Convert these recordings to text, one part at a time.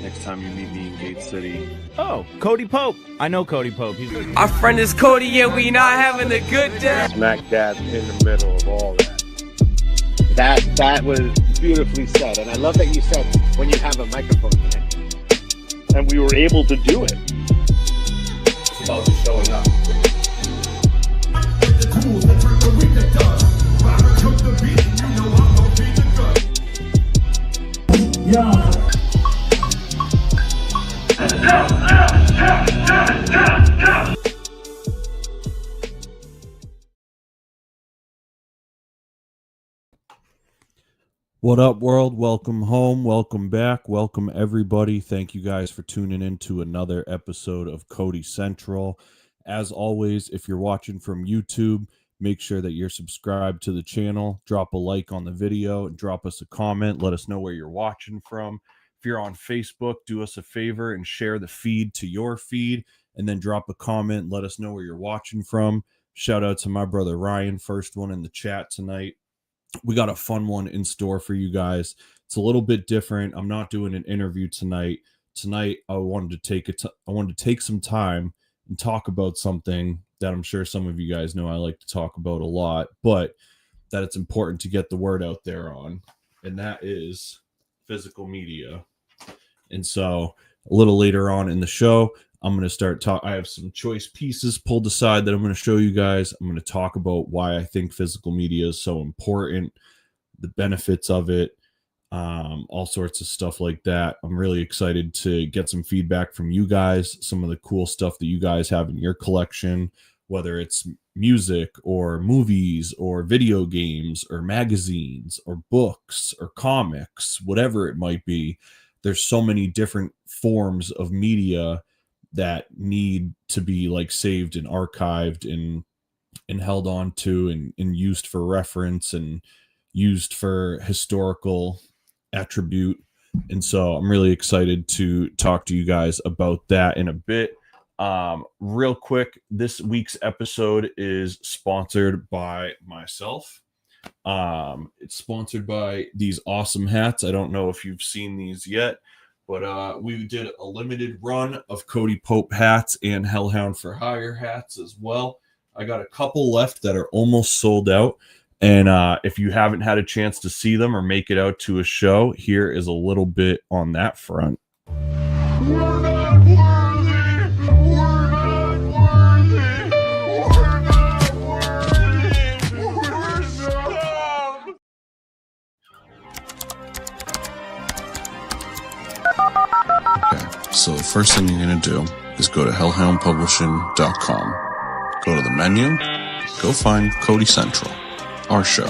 next time you meet me in Gate City. Oh, Cody Pope. I know Cody Pope. Our friend is Cody and we not having a good day. Smack dab in the middle of all that. That was beautifully said. And I love that you said when you have a microphone in hand. And we were able to do it. It's about just showing up. What up, world? Welcome home. Welcome back. Welcome, everybody. Thank you guys for tuning in to another episode of Cody Central. As always, if you're watching from YouTube, make sure that you're subscribed to the channel. Drop a like on the video and drop us a comment. Let us know where you're watching from. If you're on Facebook, do us a favor and share the feed to your feed, and then drop a comment. Let us know where you're watching from. Shout out to my brother Ryan, first one in the chat tonight. We got a fun one in store for you guys. It's a little bit different. I'm not doing an interview tonight. Tonight, I wanted to take some time and talk about something that I'm sure some of you guys know I like to talk about a lot, but that it's important to get the word out there on, and that is physical media. And so a little later on in the show, I'm going to start I have some choice pieces pulled aside that I'm going to show you guys. I'm going to talk about why I think physical media is so important, the benefits of it, all sorts of stuff like that. I'm really excited to get some feedback from you guys, some of the cool stuff that you guys have in your collection, whether it's music or movies or video games or magazines or books or comics, whatever it might be. There's so many different forms of media that need to be like saved and archived and held on to and used for reference and used for historical attribute. And so I'm really excited to talk to you guys about that in a bit. Real quick, this week's episode is sponsored by myself. It's sponsored by these awesome hats. I don't know if you've seen these yet, but we did a limited run of Cody Pope hats and Hellhound for Hire hats as well. I got a couple left that are almost sold out. And if you haven't had a chance to see them or make it out to a show, here is a little bit on that front. So the first thing you're going to do is go to hellhoundpublishing.com. Go to the menu, go find Cody Central, our show.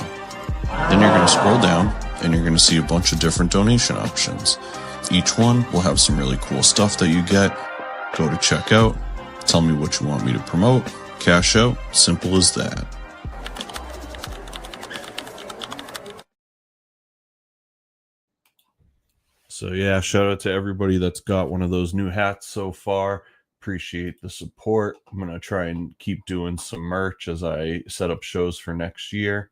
Then you're going to scroll down and you're going to see a bunch of different donation options. Each one will have some really cool stuff that you get. Go to checkout, tell me what you want me to promote, cash out, simple as that. So yeah, shout out to everybody that's got one of those new hats so far. Appreciate the support. I'm going to try and keep doing some merch as I set up shows for next year.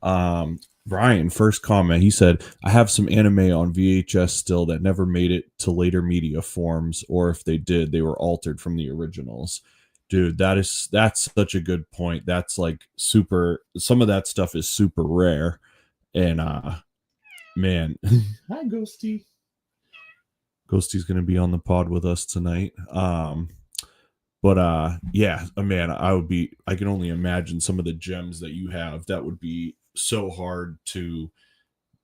Ryan, first comment, he said, I have some anime on VHS still that never made it to later media forms, or if they did, they were altered from the originals. Dude, that's such a good point. That's like super, some of that stuff is super rare. And man, hi Ghosty. Ghosty's going to be on the pod with us tonight. But yeah, man, I can only imagine some of the gems that you have. That would be so hard to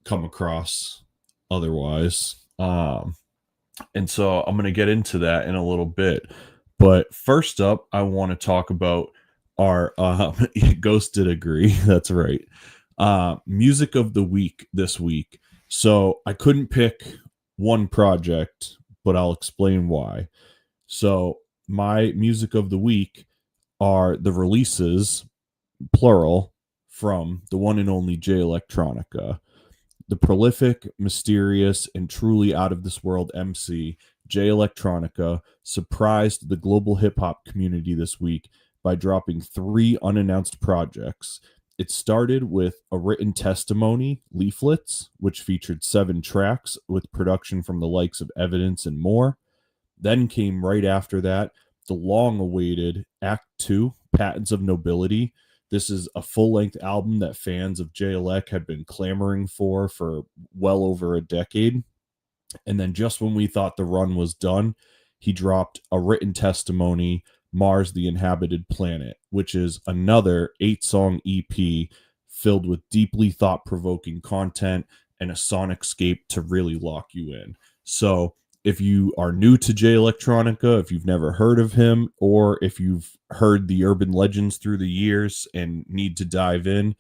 come across otherwise. And so I'm going to get into that in a little bit. But first up, I want to talk about our Ghost did agree. That's right. Music of the week this week. So I couldn't pick one project, but I'll explain why. So my music of the week are the releases, plural, from the one and only Jay Electronica. The prolific, mysterious, and truly out of this world MC, Jay Electronica, surprised the global hip hop community this week by dropping 3 unannounced projects. It started with a written testimony, Leaflets, which featured 7 tracks with production from the likes of Evidence and more. Then came right after that the long-awaited Act 2, Patents of Nobility. This is a full-length album that fans of Jay Elec had been clamoring for well over a decade. And then just when we thought the run was done, he dropped a written testimony, Mars the Inhabited Planet, which is another 8-song EP filled with deeply thought-provoking content and a sonicascape to really lock you in. So if you are new to Jay Electronica, if you've never heard of him, or if you've heard the urban legends through the years and need to dive in,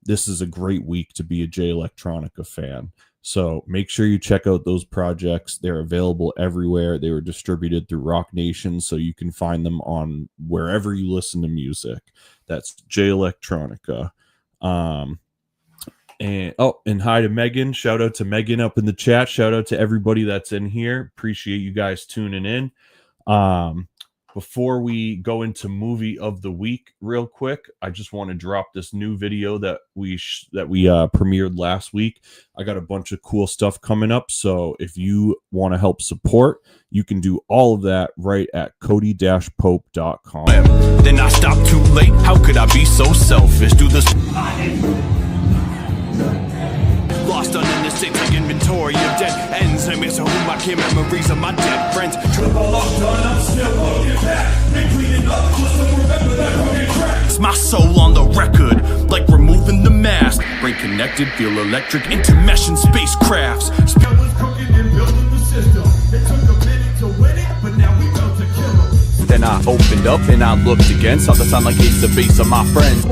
this is a great week to be a Jay Electronica fan. So make sure you check out those projects. They're available everywhere. They were distributed through Rock Nation, so you can find them on wherever you listen to music. That's Jay Electronica. And hi to Megan. Shout out to Megan up in the chat. Shout out to everybody that's in here. Appreciate you guys tuning in. Before we go into movie of the week real quick, I just want to drop this new video that we premiered last week. I got a bunch of cool stuff coming up, so if you want to help support, you can do all of that right at cody-pope.com. Then I stopped too late. How could I be so selfish? Do this lost on in the state, take inventory of dead ends. And miss whom I care, memories of my dead friends. It's my soul on the record, like removing the mask. Brain connected, feel electric, intermeshing spacecrafts. I was cooking and building the system. It took a minute to win it, but now we built to kill them. Then I opened up and I looked again, saw the sound like it's the base of my friends.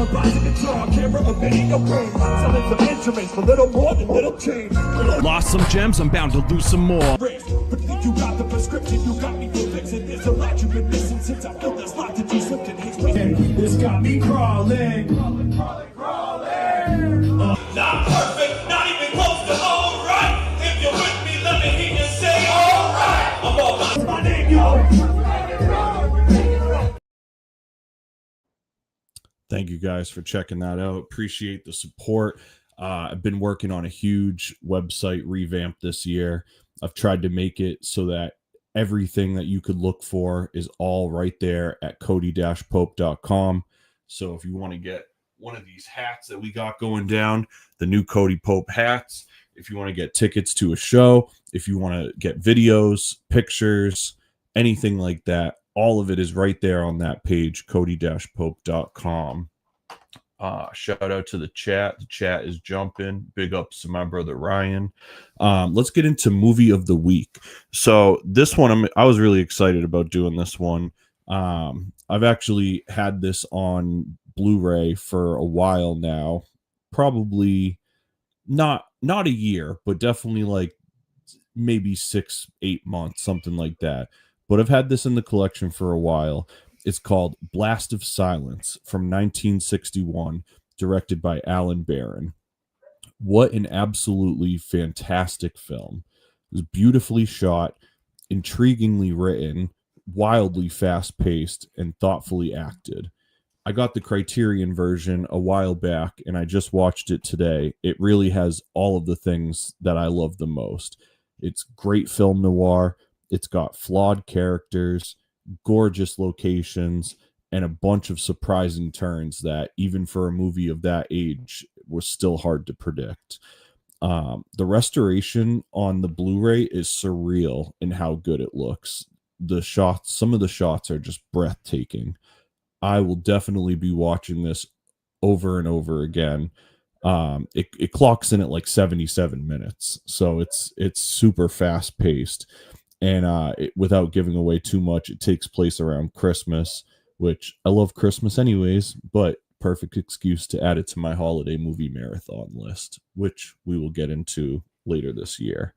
Lost some gems, I'm bound to lose some more. You got the prescription, you got me fixing. There's a lot you've been missing since I felt this lot that you slipped in. This got me crawling. Not perfect, not even close to alright. If you're with me, let me hear you say alright. I'm all about my name, yo. Thank you guys for checking that out. Appreciate the support. I've been working on a huge website revamp this year. I've tried to make it so that everything that you could look for is all right there at cody-pope.com. So if you want to get one of these hats that we got going down, the new Cody Pope hats, if you want to get tickets to a show, if you want to get videos, pictures, anything like that, all of it is right there on that page, cody-pope.com. Shout out to the chat. The chat is jumping. Big ups to my brother Ryan. Let's get into movie of the week. So this one, I was really excited about doing this one. I've actually had this on Blu-ray for a while now. Probably not a year, but definitely like maybe 6-8 months, something like that. But I've had this in the collection for a while. It's called Blast of Silence from 1961, directed by Alan Barron. What an absolutely fantastic film. It was beautifully shot, intriguingly written, wildly fast-paced, and thoughtfully acted. I got the Criterion version a while back, and I just watched it today. It really has all of the things that I love the most. It's great film noir. It's got flawed characters, gorgeous locations, and a bunch of surprising turns that, even for a movie of that age, was still hard to predict. The restoration on the Blu-ray is surreal in how good it looks. Some of the shots are just breathtaking. I will definitely be watching this over and over again. It clocks in at like 77 minutes, so it's super fast paced. And without giving away too much, it takes place around Christmas, which I love Christmas anyways, but perfect excuse to add it to my holiday movie marathon list, which we will get into later this year.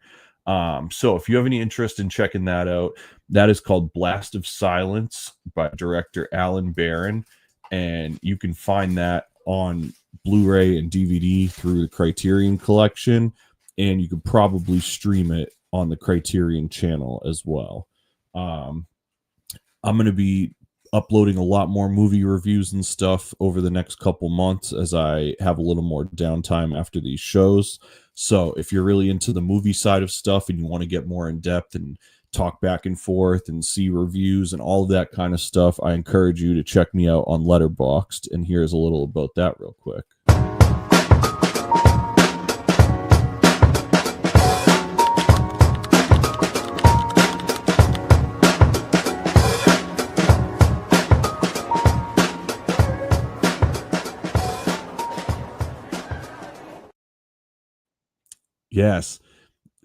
So if you have any interest in checking that out, that is called Blast of Silence by director Alan Barron, and you can find that on Blu-ray and DVD through the Criterion Collection, and you could probably stream it on the Criterion channel as well. I'm going to be uploading a lot more movie reviews and stuff over the next couple months as I have a little more downtime after these shows. So if you're really into the movie side of stuff and you want to get more in depth and talk back and forth and see reviews and all of that kind of stuff, I encourage you to check me out on Letterboxd. And here's a little about that real quick. Yes.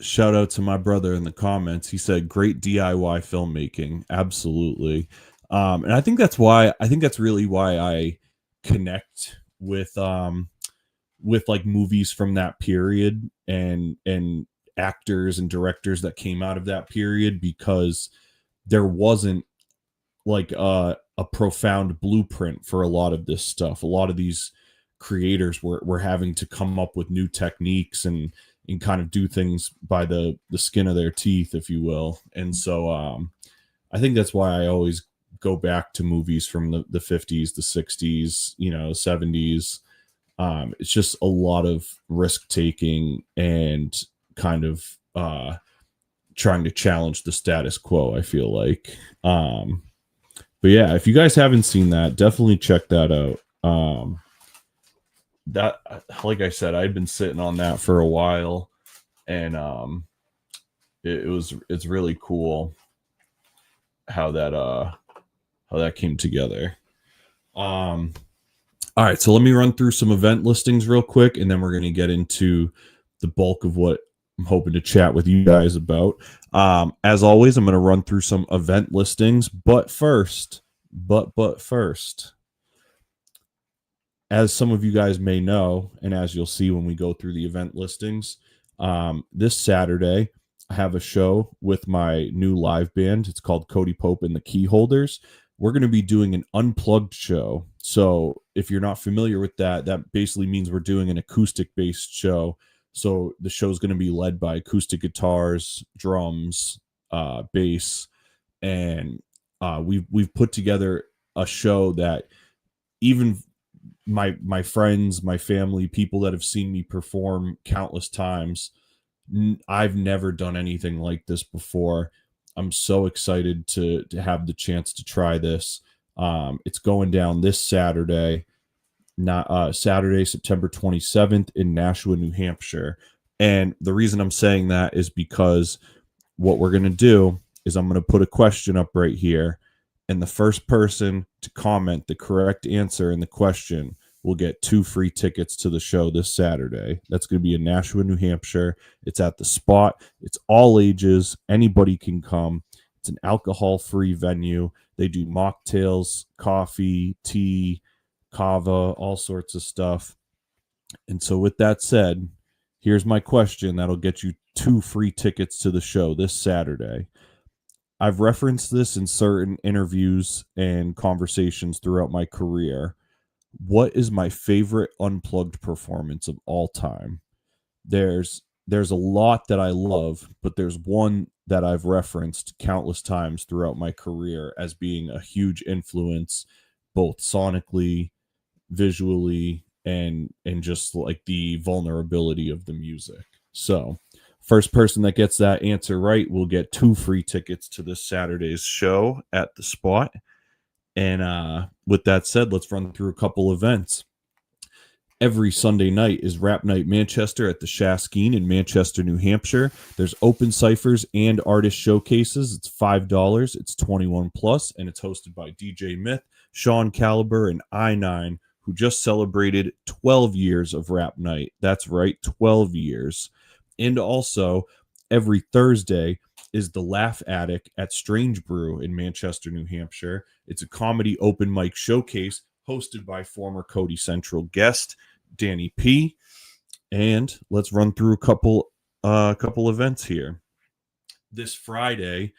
Shout out to my brother in the comments. He said, great DIY filmmaking. Absolutely. And I think that's really why I connect with like movies from that period and actors and directors that came out of that period, because there wasn't like a profound blueprint for a lot of this stuff. A lot of these creators were having to come up with new techniques and kind of do things by the skin of their teeth, if you will. And so I think that's why I always go back to movies from the 50s, the 60s, 70s. It's just a lot of risk taking and kind of trying to challenge the status quo, I feel like. But yeah, if you guys haven't seen that, definitely check that out. That, like I said, I'd been sitting on that for a while, and it's really cool how that came together. All right, so let me run through some event listings real quick, and then we're going to get into the bulk of what I'm hoping to chat with you guys about. As always, I'm going to run through some event listings, but first, as some of you guys may know, and as you'll see when we go through the event listings, this Saturday, I have a show with my new live band. It's called Cody Pope and the Keyholders. We're going to be doing an unplugged show. So if you're not familiar with that, that basically means we're doing an acoustic-based show. So the show is going to be led by acoustic guitars, drums, bass, and we've put together a show that even my friends, my family, people that have seen me perform countless times, I've never done anything like this before. I'm so excited to have the chance to try this. It's going down this Saturday, Saturday, September 27th in Nashua, New Hampshire. And the reason I'm saying that is because what we're going to do is I'm going to put a question up right here, and the first person to comment the correct answer in the question will get 2 free tickets to the show this Saturday. That's going to be in Nashua, New Hampshire. It's at the Spot. It's all ages. Anybody can come. It's an alcohol-free venue. They do mocktails, coffee, tea, kava, all sorts of stuff. And so with that said, here's my question that'll get you 2 free tickets to the show this Saturday. I've referenced this in certain interviews and conversations throughout my career. What is my favorite unplugged performance of all time? There's a lot that I love, but there's one that I've referenced countless times throughout my career as being a huge influence, both sonically, visually, and just like the vulnerability of the music. So first person that gets that answer right will get 2 free tickets to this Saturday's show at the Spot. And with that said, let's run through a couple events. Every Sunday night is Rap Night Manchester at the Shaskeen in Manchester, New Hampshire. There's open ciphers and artist showcases. It's $5. It's 21 plus, and it's hosted by DJ Myth, Sean Caliber, and I9, who just celebrated 12 years of Rap Night. That's right, 12 years. And also, every Thursday is the Laugh Attic at Strange Brew in Manchester, New Hampshire. It's a comedy open mic showcase hosted by former Cody Central guest Danny P. And let's run through a couple events here. This Friday,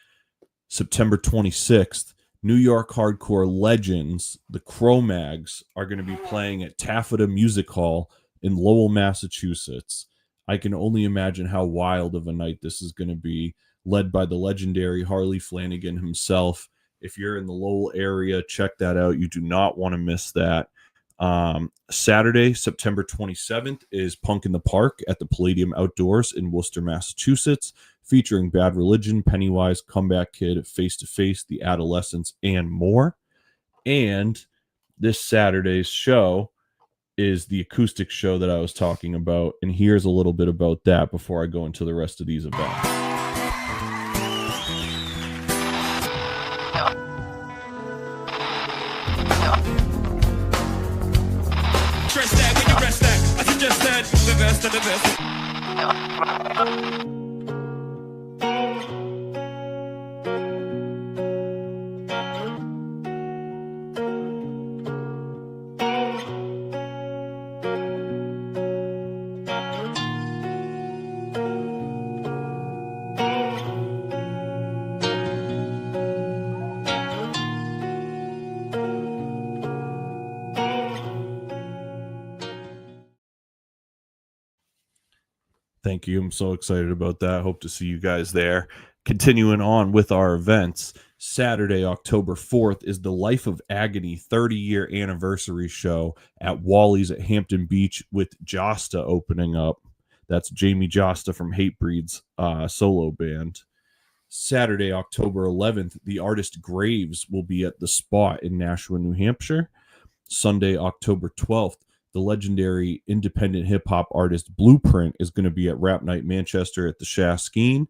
September 26th, New York hardcore legends, the Cro-Mags, are going to be playing at Taffeta Music Hall in Lowell, Massachusetts. I can only imagine how wild of a night this is going to be, led by the legendary Harley Flanagan himself If you're in the Lowell area, check that out. You do not want to miss that. Saturday, September 27th is Punk in the Park at the Palladium Outdoors in Worcester, Massachusetts, featuring Bad Religion, Pennywise, Comeback Kid, Face to Face, The Adolescents, and more. And this Saturday's show is the acoustic show that I was talking about. And here's a little bit about that before I go into the rest of these events. Trust that when you rest that, I suggest that the best of the best. Thank you. I'm so excited about that. Hope to see you guys there. Continuing on with our events, Saturday, October 4th is the Life of Agony 30-year anniversary show at Wally's at Hampton Beach with Josta opening up. That's Jamie Josta from Hatebreed's solo band. Saturday, October 11th, the artist Graves will be at The Spot in Nashua, New Hampshire. Sunday, October 12th, the legendary independent hip-hop artist Blueprint is going to be at Rap Night Manchester at the Shaskeen.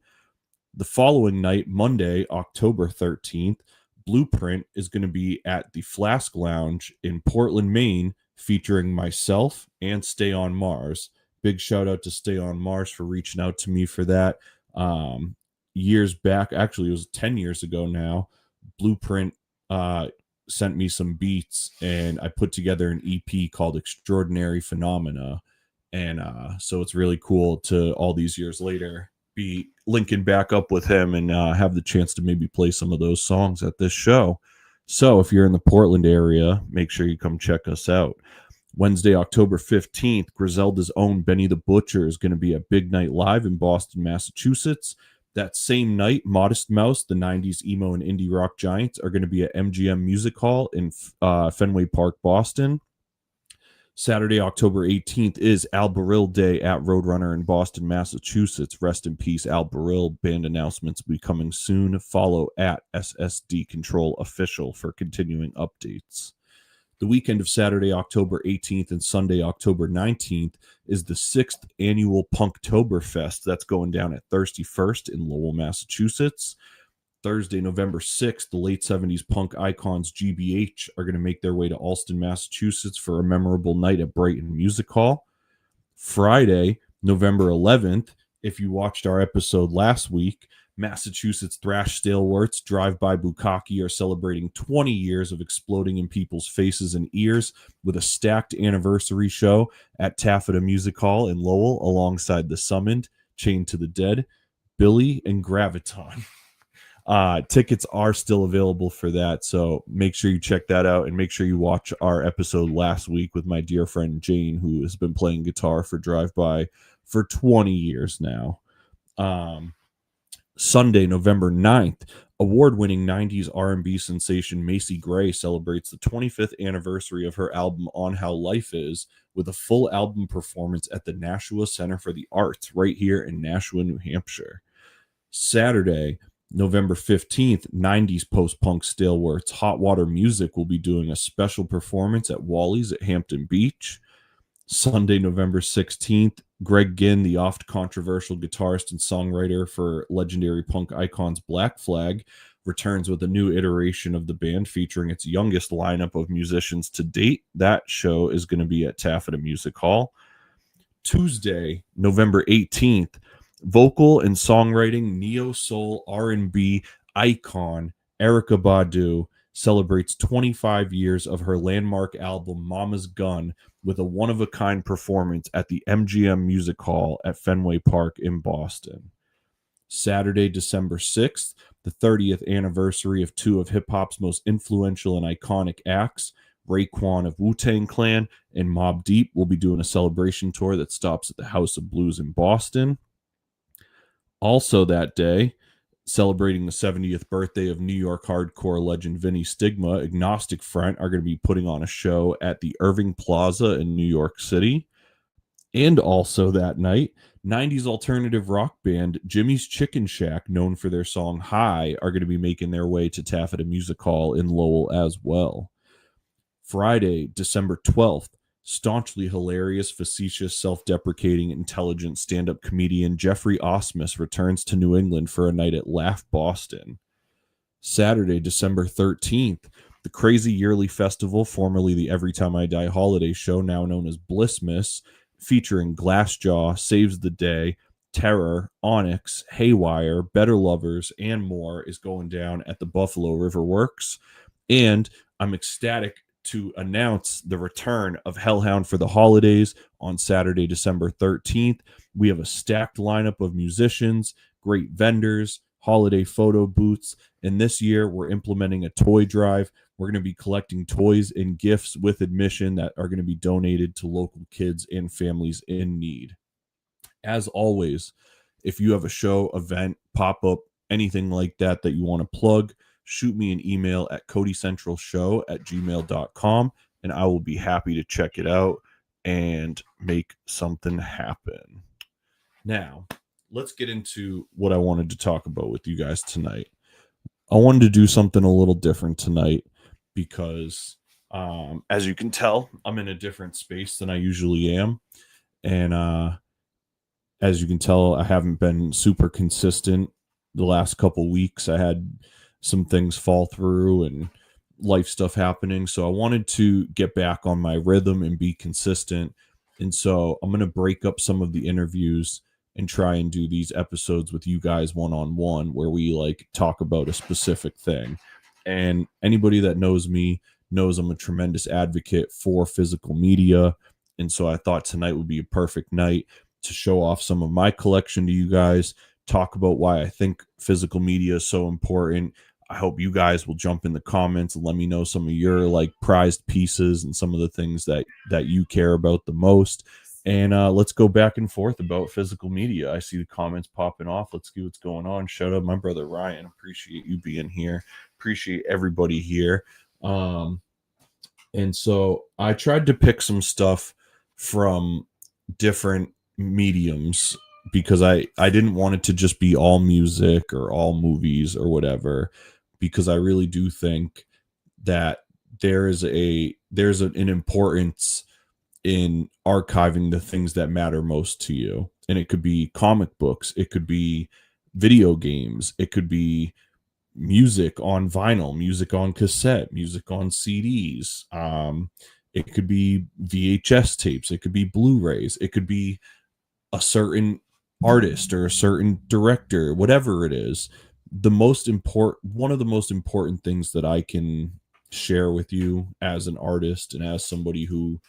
The following night, Monday, October 13th, Blueprint is going to be at the Flask Lounge in Portland, Maine, featuring myself and Stay on Mars. Big shout out to Stay on Mars for reaching out to me for that. Years back, actually it was 10 years ago now, Blueprint sent me some beats and I put together an EP called Extraordinary Phenomena. And so it's really cool to all these years later be linking back up with him and have the chance to maybe play some of those songs at this show. So if you're in the Portland area, make sure you come check us out. Wednesday, October 15th, Griselda's own Benny the Butcher is going to be at Big Night Live in Boston, Massachusetts. That same night, Modest Mouse, the 90s emo and indie rock giants, are going to be at MGM Music Hall in Fenway Park, Boston. Saturday, October 18th is Al Baril Day at Roadrunner in Boston, Massachusetts. Rest in peace, Al Baril. Band announcements will be coming soon. Follow at SSD Control Official for continuing updates. The weekend of Saturday, October 18th and Sunday, October 19th is the 6th annual Punktoberfest. That's going down at Thirsty First in Lowell, Massachusetts. Thursday, November 6th, the late 70s punk icons GBH are going to make their way to Allston, Massachusetts for a memorable night at Brighton Music Hall. Friday, November 11th, if you watched our episode last week, Massachusetts thrash stalwarts Drive-By Bukkake are celebrating 20 years of exploding in people's faces and ears with a stacked anniversary show at Taffeta Music Hall in Lowell alongside The Summoned, Chained to the Dead, Billy, and Graviton. Tickets are still available for that, so make sure you check that out and make sure you watch our episode last week with my dear friend Jane, who has been playing guitar for Drive-By for 20 years now. Sunday, November 9th, award-winning 90s R&B sensation Macy Gray celebrates the 25th anniversary of her album On How Life Is with a full album performance at the Nashua Center for the Arts right here in Nashua, New Hampshire. Saturday, November 15th, 90s post-punk stalwarts Hot Water Music will be doing a special performance at Wally's at Hampton Beach. Sunday, November 16th, Greg Ginn, the oft-controversial guitarist and songwriter for legendary punk icons Black Flag, returns with a new iteration of the band featuring its youngest lineup of musicians to date. That show is going to be at Taffeta Music Hall. Tuesday, November 18th, vocal and songwriting neo-soul R&B icon Erykah Badu celebrates 25 years of her landmark album Mama's Gun with a one-of-a-kind performance at the MGM Music Hall at Fenway Park in Boston. Saturday, December 6th, the 30th anniversary of two of hip-hop's most influential and iconic acts, Raekwon of Wu-Tang Clan and Mobb Deep, will be doing a celebration tour that stops at the House of Blues in Boston. Also that day, celebrating the 70th birthday of New York hardcore legend Vinny Stigma, Agnostic Front are going to be putting on a show at the Irving Plaza in New York City. And also that night, 90s alternative rock band Jimmy's Chicken Shack, known for their song High, are going to be making their way to Taffeta Music Hall in Lowell as well. Friday, December 12th, staunchly hilarious, facetious, self-deprecating, intelligent stand-up comedian Jeffrey Osmus returns to New England for a night at Laugh Boston. Saturday, December 13th, the crazy yearly festival, formerly the Every Time I Die holiday show, now known as Blissmas, featuring Glassjaw, Saves the Day, Terror, Onyx, Haywire, Better Lovers, and more, is going down at the Buffalo River Works. And I'm ecstatic to announce the return of Hellhound for the holidays on Saturday, December 13th. We have a stacked lineup of musicians, great vendors, holiday photo booths, and this year we're implementing a toy drive. We're going to be collecting toys and gifts with admission that are going to be donated to local kids and families in need. As always, if you have a show, event, pop-up, anything like that that you want to plug, shoot me an email at codycentralshow@gmail.com, and I will be happy to check it out and make something happen. Now, let's get into what I wanted to talk about with you guys tonight. I wanted to do something a little different tonight because, as you can tell, I'm in a different space than I usually am. And as you can tell, I haven't been super consistent the last couple weeks. I had some things fall through and life stuff happening. So I wanted to get back on my rhythm and be consistent. And so I'm going to break up some of the interviews and try and do these episodes with you guys one-on-one where we like talk about a specific thing. And anybody that knows me knows I'm a tremendous advocate for physical media. And so I thought tonight would be a perfect night to show off some of my collection to you guys, talk about why I think physical media is so important. I hope you guys will jump in the comments and let me know some of your like prized pieces and some of the things that you care about the most. And let's go back and forth about physical media. I see the comments popping off. Let's see what's going on. Shout out my brother Ryan. Appreciate you being here. Appreciate everybody here. And so I tried to pick some stuff from different mediums because I didn't want it to just be all music or all movies or whatever, because I really do think that there's an importance in archiving the things that matter most to you. And it could be comic books, it could be video games, it could be music on vinyl, music on cassette, music on CDs, it could be VHS tapes, it could be Blu-rays, it could be a certain artist or a certain director, whatever it is. One of the most important things that I can share with you as an artist and as somebody who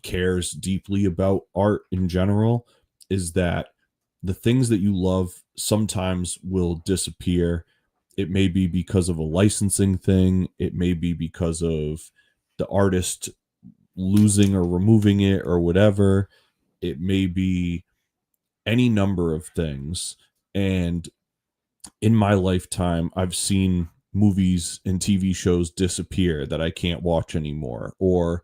cares deeply about art in general is that the things that you love sometimes will disappear. It may be because of a licensing thing, it may be because of the artist losing or removing it or whatever. It may be any number of things. And in my lifetime, I've seen movies and TV shows disappear that I can't watch anymore, or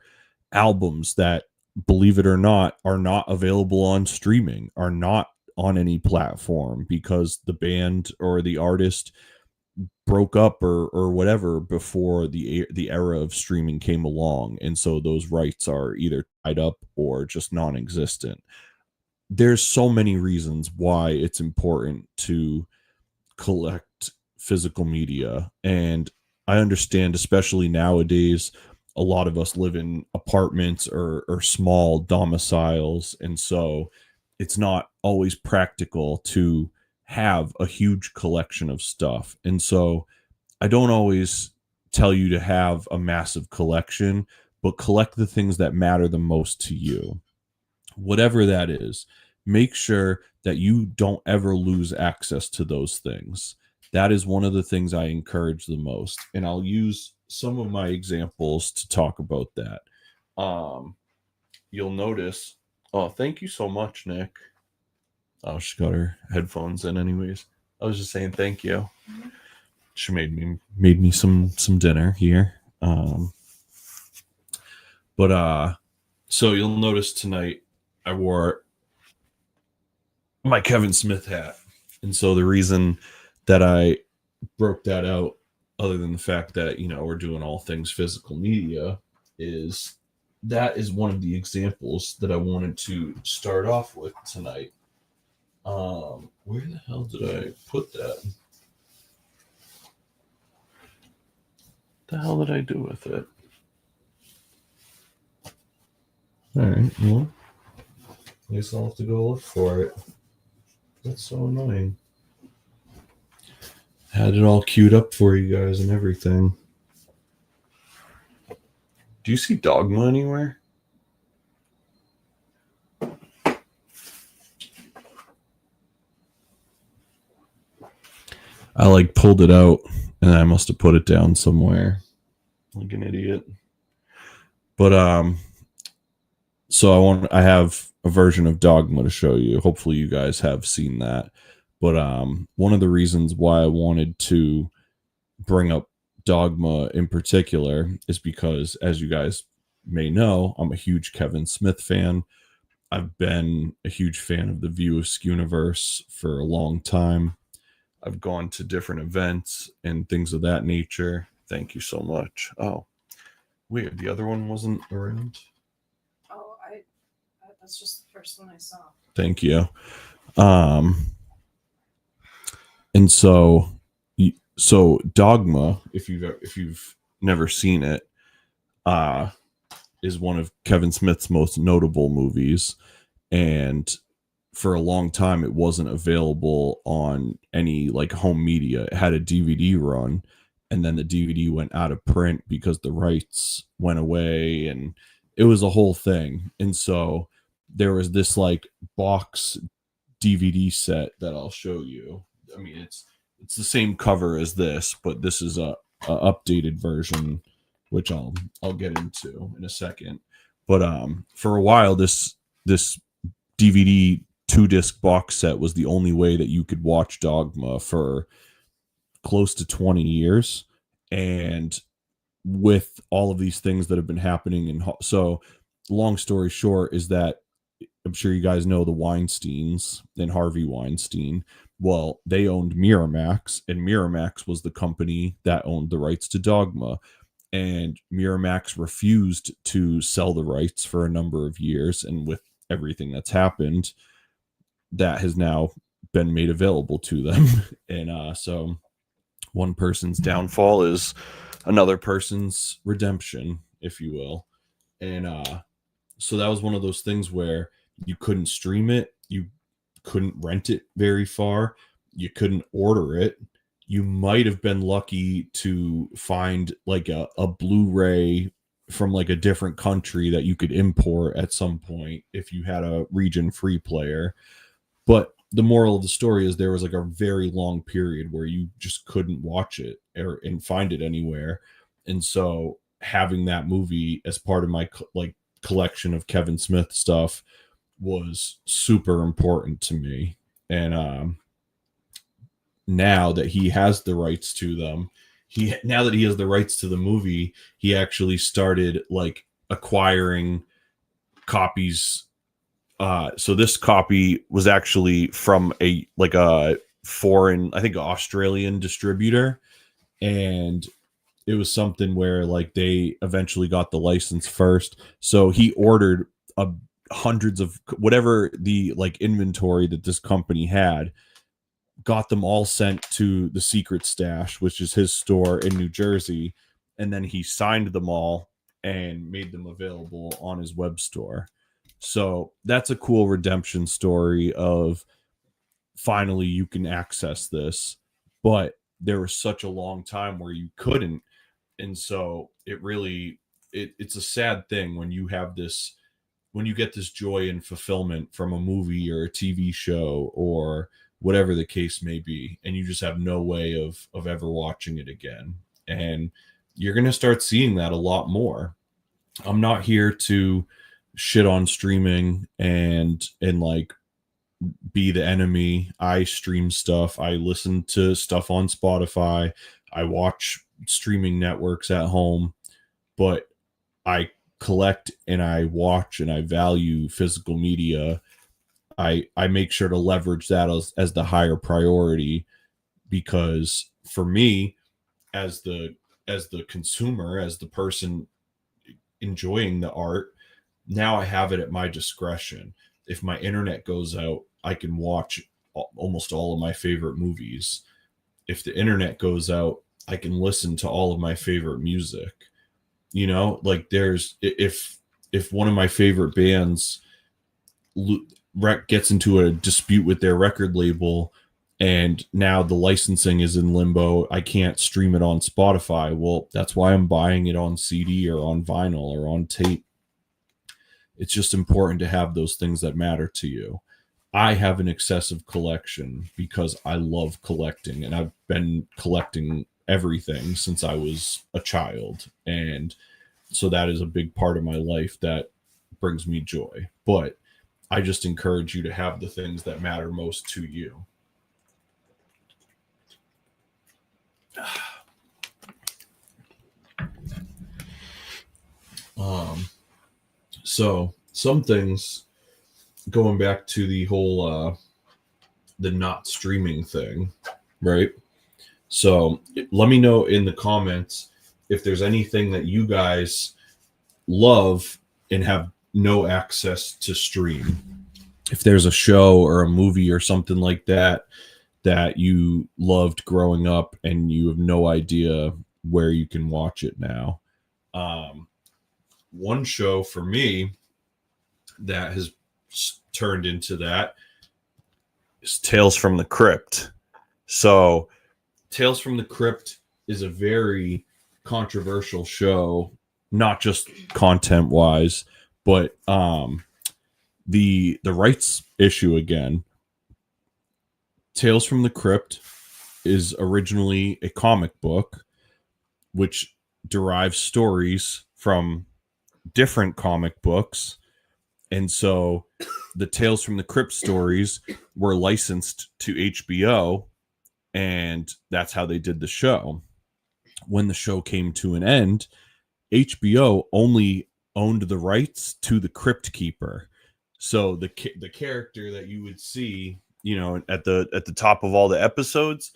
albums that, believe it or not, are not available on streaming, are not on any platform because the band or the artist broke up or whatever before the era of streaming came along, and so those rights are either tied up or just non-existent. There's so many reasons why it's important to collect physical media, and I understand, especially nowadays, a lot of us live in apartments or small domiciles, and so it's not always practical to have a huge collection of stuff. And so I don't always tell you to have a massive collection, but collect the things that matter the most to you. Whatever that is, make sure that you don't ever lose access to those things. That is one of the things I encourage the most. And I'll use some of my examples to talk about that. You'll notice, oh, thank you so much, Nick. Oh, she got her headphones in anyways. I was just saying thank you. She made me some dinner here. So you'll notice tonight I wore my Kevin Smith hat. And so the reason that I broke that out, other than the fact that, we're doing all things physical media, is that is one of the examples that I wanted to start off with tonight. Where the hell did I put that? The hell did I do with it? All right, well, I guess I'll have to go look for it. That's so annoying. Had it all queued up for you guys and everything. Do you see Dogma anywhere? I pulled it out and I must have put it down somewhere like an idiot. But so I have a version of Dogma to show you. Hopefully you guys have seen that. But one of the reasons why I wanted to bring up Dogma in particular is because, as you guys may know, I'm a huge Kevin Smith fan. I've been a huge fan of the View Askewniverse for a long time. I've gone to different events and things of that nature. Thank you so much. Oh, weird. The other one wasn't around. Oh, that's just the first one I saw. Thank you. And so Dogma, if you've never seen it, is one of Kevin Smith's most notable movies, and for a long time it wasn't available on any home media. It had a DVD run, and then the DVD went out of print because the rights went away, and it was a whole thing. And so there was this box DVD set that I'll show you. I mean, it's the same cover as this, but this is a updated version, which I'll get into in a second. But for a while, this DVD 2-disc box set was the only way that you could watch Dogma for close to 20 years. And with all of these things that have been happening, and so long story short is that I'm sure you guys know the Weinsteins and Harvey Weinstein. Well, they owned Miramax, and Miramax was the company that owned the rights to Dogma. And Miramax refused to sell the rights for a number of years. And with everything that's happened, that has now been made available to them. And so one person's downfall is another person's redemption, if you will. And so that was one of those things where you couldn't stream it, you couldn't rent it very far, you couldn't order it. You might have been lucky to find a Blu-ray from a different country that you could import at some point if you had a region-free player. But the moral of the story is there was a very long period where you just couldn't watch it and find it anywhere. And so having that movie as part of my collection of Kevin Smith stuff was super important to me. And now that he has the rights to them, now that he has the rights to the movie, he actually started acquiring copies. So this copy was actually from a foreign, I think, Australian distributor, and it was something where they eventually got the license first. So he ordered hundreds of whatever the inventory that this company had, got them all sent to the Secret Stash, which is his store in New Jersey, and then he signed them all and made them available on his web store. So that's a cool redemption story of finally you can access this, but there was such a long time where you couldn't. And so it's a sad thing when you have this, when you get this joy and fulfillment from a movie or a TV show or whatever the case may be, and you just have no way of ever watching it again. And you're going to start seeing that a lot more. I'm not here to shit on streaming and be the enemy. I stream stuff. I listen to stuff on Spotify. I watch streaming networks at home, but I collect and I watch and I value physical media. I make sure to leverage that as the higher priority, because for me, as the consumer, as the person enjoying the art, now I have it at my discretion. If my internet goes out, I can watch almost all of my favorite movies. If the internet goes out, I can listen to all of my favorite music. You know, like there's, if one of my favorite bands gets into a dispute with their record label and now the licensing is in limbo, I can't stream it on Spotify. Well, that's why I'm buying it on CD or on vinyl or on tape. It's just important to have those things that matter to you. I have an excessive collection because I love collecting, and I've been collecting everything since I was a child. And so that is a big part of my life that brings me joy. But I just encourage you to have the things that matter most to you. So some things, going back to the whole the not streaming thing, right? So let me know in the comments if there's anything that you guys love and have no access to stream. If there's a show or a movie or something like that that you loved growing up and you have no idea where you can watch it now. One show for me that has turned into that is Tales from the Crypt. So Tales from the Crypt is a very controversial show, not just content wise, but the rights issue again. Tales from the Crypt is originally a comic book which derives stories from different comic books. And so the Tales from the Crypt stories were licensed to HBO, and that's how they did the show. When the show came to an end, HBO only owned the rights to the Crypt Keeper. So the character that you would see, you know, at the top of all the episodes,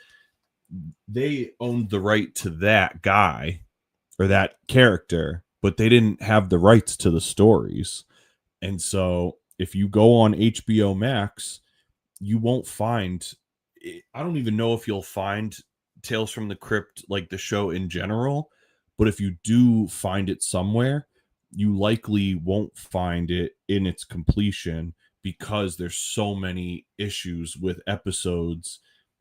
they owned the right to that guy or that character, but they didn't have the rights to the stories. And so if you go on HBO Max, you won't find, I don't even know if you'll find Tales from the Crypt, like the show in general, but if you do find it somewhere, you likely won't find it in its completion, because there's so many issues with episodes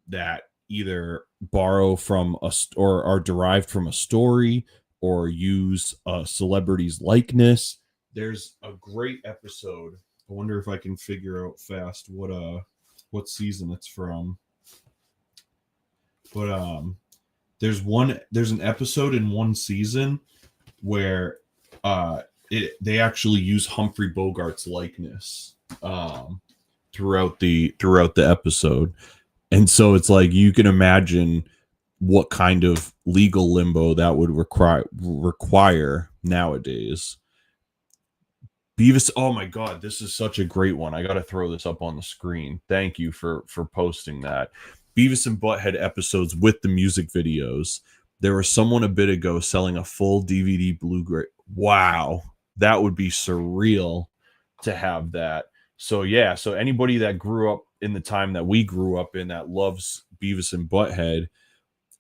that either borrow from or are derived from a story or use a celebrity's likeness. There's a great episode. I wonder if I can figure out fast what season it's from. But there's an episode in one season where they actually use Humphrey Bogart's likeness throughout the episode. And so it's like, you can imagine what kind of legal limbo that would require nowadays. Beavis, oh my God, this is such a great one. I got to throw this up on the screen. Thank you for posting that. Beavis and Butthead episodes with the music videos. There was someone a bit ago selling a full DVD Blu-ray. Wow, that would be surreal to have that. So yeah, so anybody that grew up in the time that we grew up in that loves Beavis and Butthead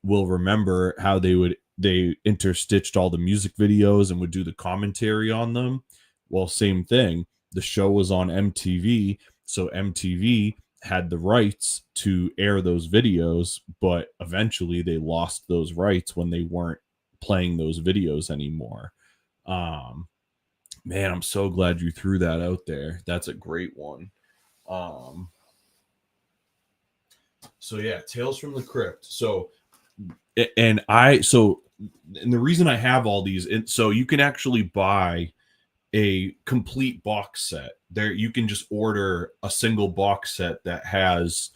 will remember how they interstitched all the music videos and would do the commentary on them. Well, same thing. The show was on MTV, so MTV had the rights to air those videos, but eventually they lost those rights when they weren't playing those videos anymore. Man, I'm so glad you threw that out there. That's a great one. So yeah, Tales from the Crypt. So the reason I have all these, so you can actually buy a complete box set. there you can just order a single box set that has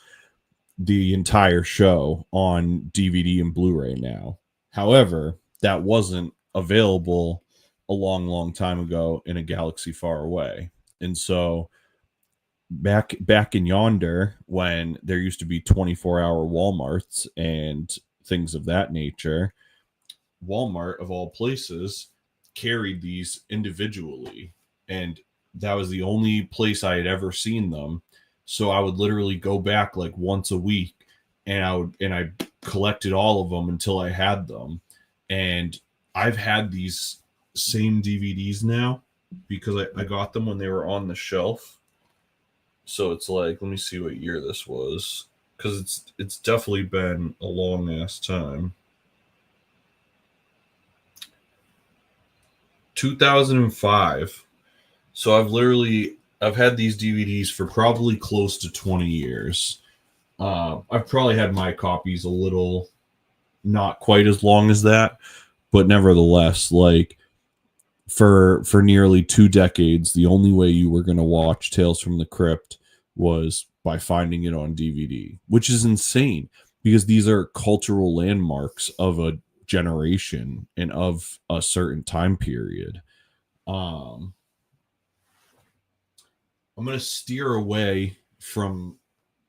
the entire show on DVD and Blu-ray now. However, that wasn't available a long time ago in a galaxy far away. And so back in yonder, when there used to be 24-hour Walmarts and things of that nature, Walmart of all places carried these individually, and that was the only place I had ever seen them. So I would literally go back like once a week, and I collected all of them until I had them. And I've had these same DVDs now because I got them when they were on the shelf. So it's like, let me see what year this was, because it's definitely been a long ass time. 2005. So I've had these DVDs for probably close to 20 years. I've probably had my copies a little, not quite as long as that, but nevertheless, like for nearly 2 decades, the only way you were going to watch Tales from the Crypt was by finding it on DVD, which is insane because these are cultural landmarks of a generation and of a certain time period. I'm going to steer away from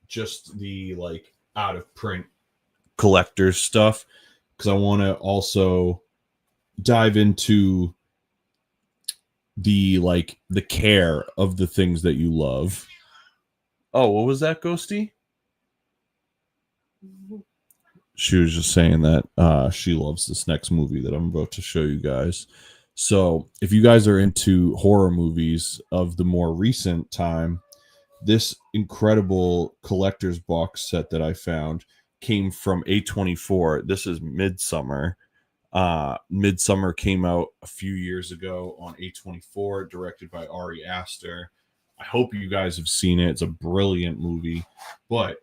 just the like out of print collector's stuff because I want to also dive into the care of the things that you love. Oh, what was that, Ghosty? She was just saying that she loves this next movie that I'm about to show you guys. So if you guys are into horror movies of the more recent time, this incredible collector's box set that I found came from A24. This is Midsummer. Midsummer came out a few years ago on A24, directed by Ari Aster. I hope you guys have seen it. It's a brilliant movie, but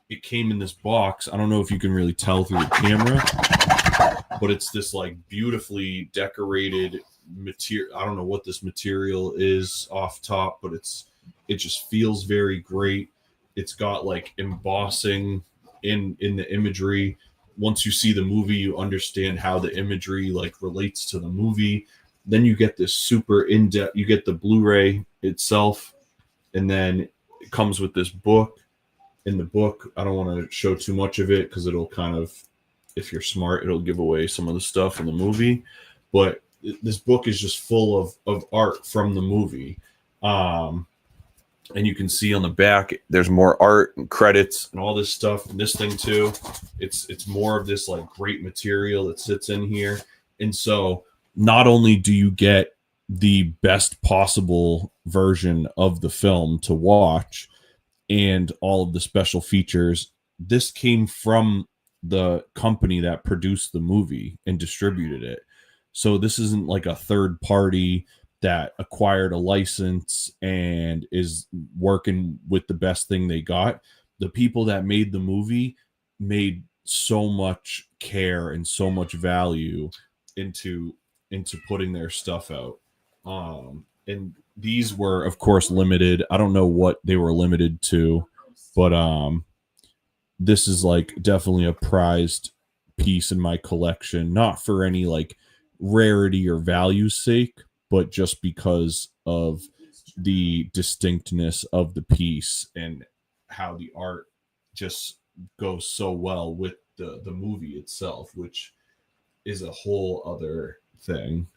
it came in this box. I don't know if you can really tell through the camera, but it's this like beautifully decorated material. I don't know what this material is off top, but it just feels very great. It's got like embossing in the imagery. Once you see the movie, you understand how the imagery like relates to the movie. Then you get this super in-depth, you get the Blu-ray itself, and then it comes with this book. In the book, I don't want to show too much of it because it'll kind of, if you're smart, it'll give away some of the stuff in the movie. But this book is just full of art from the movie. And you can see on the back, there's more art and credits and all this stuff. And this thing too, it's more of this like great material that sits in here. And so not only do you get the best possible version of the film to watch and all of the special features, this came from the company that produced the movie and distributed it. So this isn't like a third party that acquired a license and is working with the best thing they got. The people that made the movie made so much care and so much value into putting their stuff out. And these were, of course, limited. I don't know what they were limited to, but this is like definitely a prized piece in my collection, not for any like rarity or value's sake, but just because of the distinctness of the piece and how the art just goes so well with the movie itself, which is a whole other thing.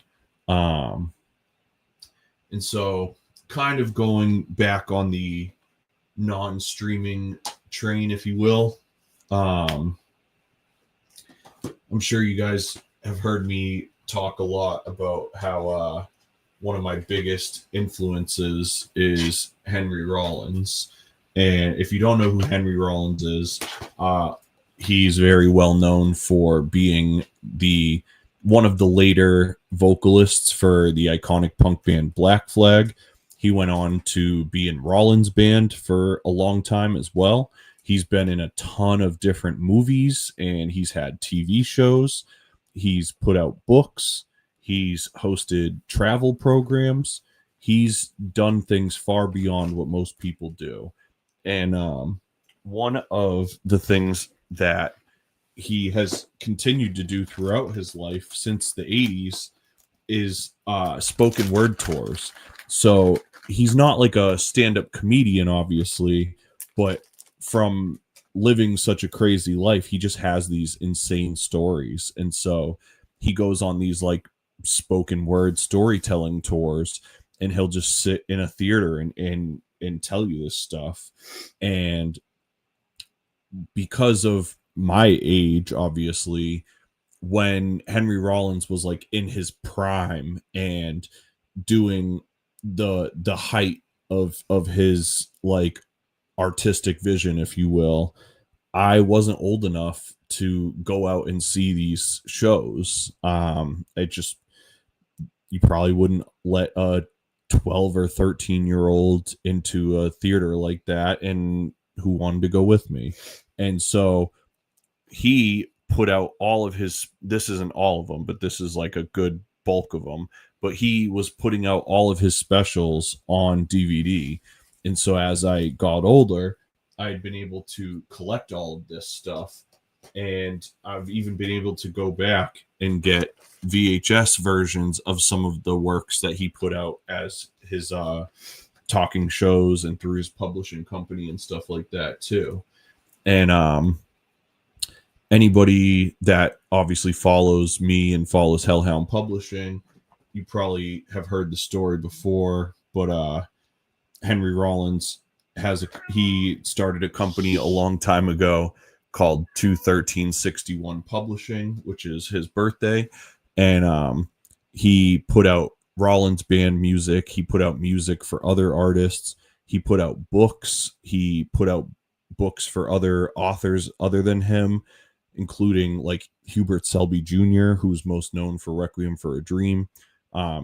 And so kind of going back on the non-streaming train, if you will, I'm sure you guys have heard me talk a lot about how one of my biggest influences is Henry Rollins. And if you don't know who Henry Rollins is, he's very well known for being one of the later vocalists for the iconic punk band Black Flag. He went on to be in Rollins Band for a long time as well. He's been in a ton of different movies and he's had TV shows. He's put out books. He's hosted travel programs. he's done things far beyond what most people do. And one of the things that he has continued to do throughout his life since the 80s is spoken word tours. So he's not like a stand-up comedian, obviously, but from living such a crazy life, he just has these insane stories. And so he goes on these like spoken word storytelling tours, and he'll just sit in a theater and tell you this stuff. And because of my age, obviously, when Henry Rollins was like in his prime and doing the height of his like artistic vision, if you will, I wasn't old enough to go out and see these shows. It just, you probably wouldn't let a 12 or 13-year-old into a theater like that, and who wanted to go with me. And so he put out all of his, this isn't all of them, but this is like a good bulk of them, but he was putting out all of his specials on DVD. And so as I got older, I'd been able to collect all of this stuff, and I've even been able to go back and get VHS versions of some of the works that he put out as his talking shows and through his publishing company and stuff like that too. And anybody that obviously follows me and follows Hellhound Publishing, you probably have heard the story before, but Henry Rollins he started a company a long time ago called 21361 Publishing, which is his birthday. And he put out Rollins band music. He put out music for other artists. He put out books. He put out books for other authors other than him, including like Hubert Selby Jr., who's most known for Requiem for a Dream.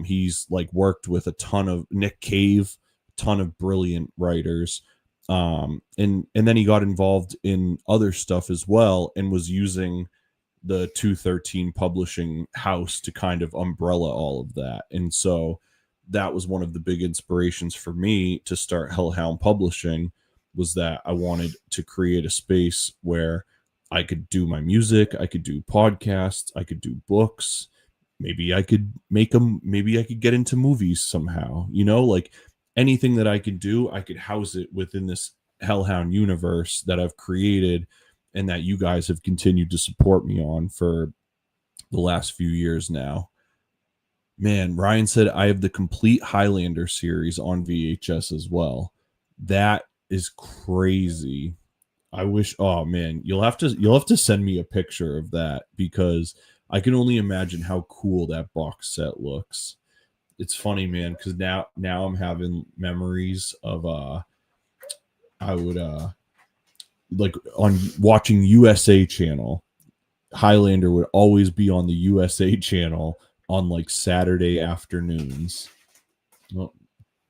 He's like worked with a ton of Nick Cave, ton of brilliant writers. And then he got involved in other stuff as well, and was using the 213 publishing house to kind of umbrella all of that. And so that was one of the big inspirations for me to start Hellhound Publishing, was that I wanted to create a space where I could do my music, I could do podcasts, I could do books. Maybe I could make them, maybe I could get into movies somehow, you know, like anything that I could do, I could house it within this Hellhound universe that I've created and that you guys have continued to support me on for the last few years now. Man, Ryan said I have the complete Highlander series on VHS as well. That is crazy. I wish, oh man, you'll have to send me a picture of that, because I can only imagine how cool that box set looks. It's funny, man, because now I'm having memories of I would like on watching USA Channel. Highlander would always be on the USA Channel on like Saturday afternoons. Well,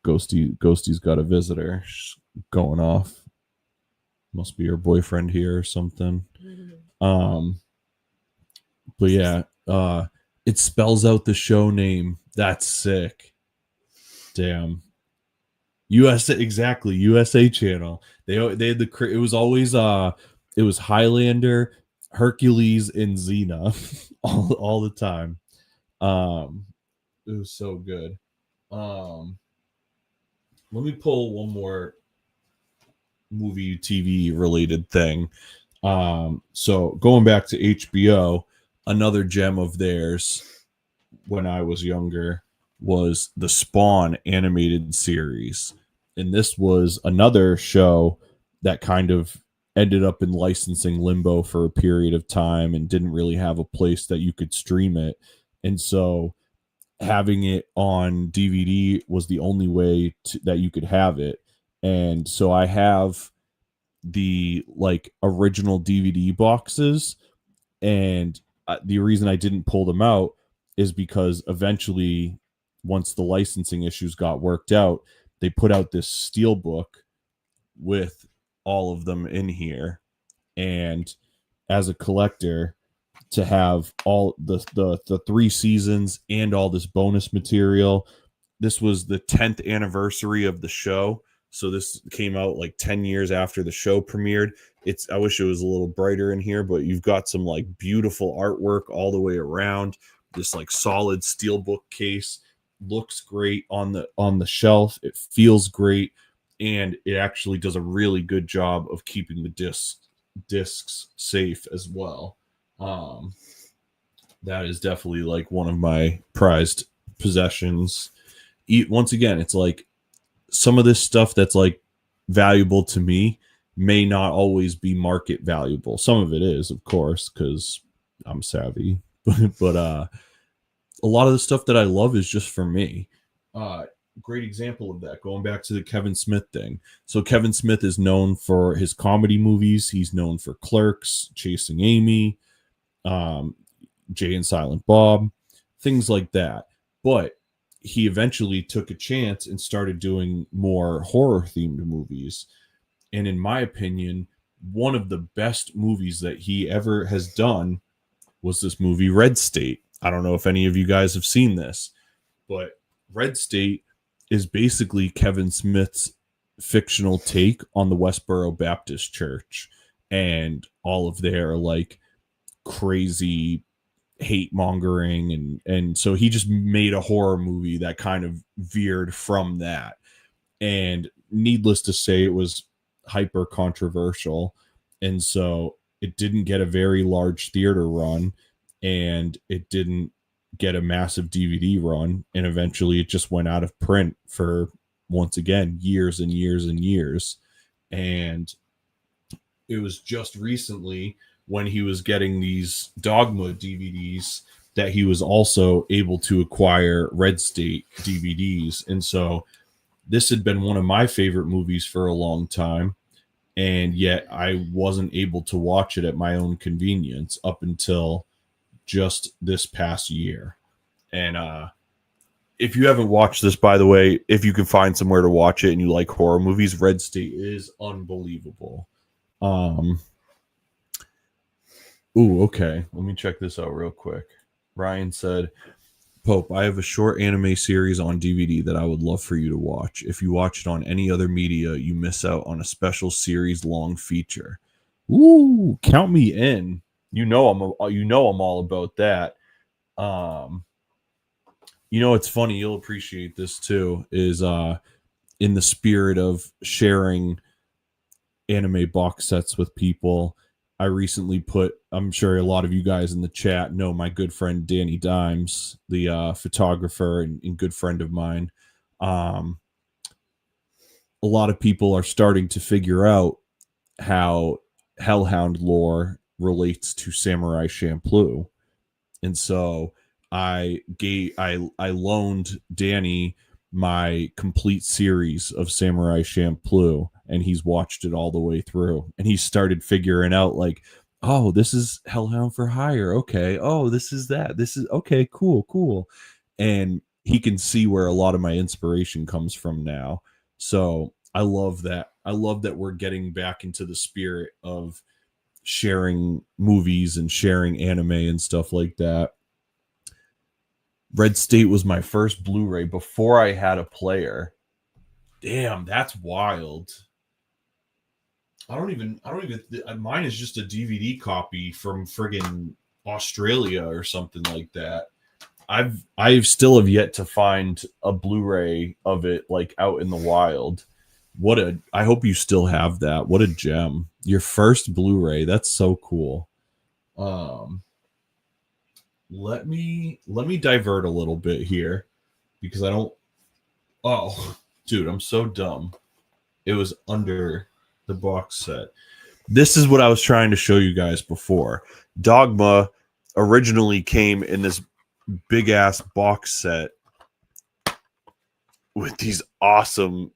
Ghosty's got a visitor. She's going off. Must be her boyfriend here or something. But yeah, it spells out the show name. That's sick. Damn. USA, exactly. USA Channel. They had it was always it was Highlander, Hercules, and Xena all the time. It was so good. Let me pull one more movie TV related thing. So going back to HBO, another gem of theirs when I was younger was the Spawn animated series. And this was another show that kind of ended up in licensing limbo for a period of time and didn't really have a place that you could stream it. And so having it on DVD was the only way that you could have it. And so I have the like original DVD boxes, and the reason I didn't pull them out is because eventually, once the licensing issues got worked out, they put out this steel book with all of them in here. And as a collector, to have all the 3 seasons and all this bonus material, this was the 10th anniversary of the show. So this came out like 10 years after the show premiered. I wish it was a little brighter in here, but you've got some like beautiful artwork all the way around. This like solid steelbook case looks great on the shelf. It feels great, and it actually does a really good job of keeping the discs safe as well. That is definitely like one of my prized possessions. Once again, it's like some of this stuff that's like valuable to me may not always be market valuable. Some of it is, of course, because I'm savvy, but a lot of the stuff that I love is just for me. Great example of that, going back to the Kevin Smith thing. So Kevin Smith is known for his comedy movies. He's known for Clerks, Chasing Amy, Jay and Silent Bob, things like that. But he eventually took a chance and started doing more horror themed movies. And in my opinion, one of the best movies that he ever has done was this movie Red State. I don't know if any of you guys have seen this, but Red State is basically Kevin Smith's fictional take on the Westboro Baptist Church and all of their like crazy hate mongering, and so he just made a horror movie that kind of veered from that. And needless to say, it was hyper controversial, and so it didn't get a very large theater run, and it didn't get a massive DVD run, and eventually it just went out of print for, once again, years and years and years. And it was just recently, when he was getting these Dogma DVDs, that he was also able to acquire Red State DVDs. And so this had been one of my favorite movies for a long time, and yet I wasn't able to watch it at my own convenience up until just this past year. And if you haven't watched this, by the way, if you can find somewhere to watch it and you like horror movies, Red State is unbelievable. Ooh, okay. Let me check this out real quick. Ryan said, Pope, I have a short anime series on DVD that I would love for you to watch. If you watch it on any other media, you miss out on a special series long feature. Ooh, count me in. You know I'm all about that. It's funny, you'll appreciate this too, is in the spirit of sharing anime box sets with people, I recently I'm sure a lot of you guys in the chat know my good friend Danny Dimes, the photographer and good friend of mine. A lot of people are starting to figure out how Hellhound lore relates to Samurai Champloo. And so I loaned Danny my complete series of Samurai Champloo, and he's watched it all the way through, and he started figuring out like, oh, this is Hellhound for Hire, okay, oh, this is okay, cool, and he can see where a lot of my inspiration comes from now. So I love that we're getting back into the spirit of sharing movies and sharing anime and stuff like that. Red State was my first Blu-ray before I had a player. Damn, that's wild. I don't even mine is just a DVD copy from friggin' Australia or something like that. I've still have yet to find a Blu-ray of it like out in the wild. I hope you still have that. What a gem. Your first Blu-ray. That's so cool. Let me divert a little bit here because I don't. Oh, dude, I'm so dumb. It was under the box set. This is what I was trying to show you guys before. Dogma originally came in this big ass box set with these awesome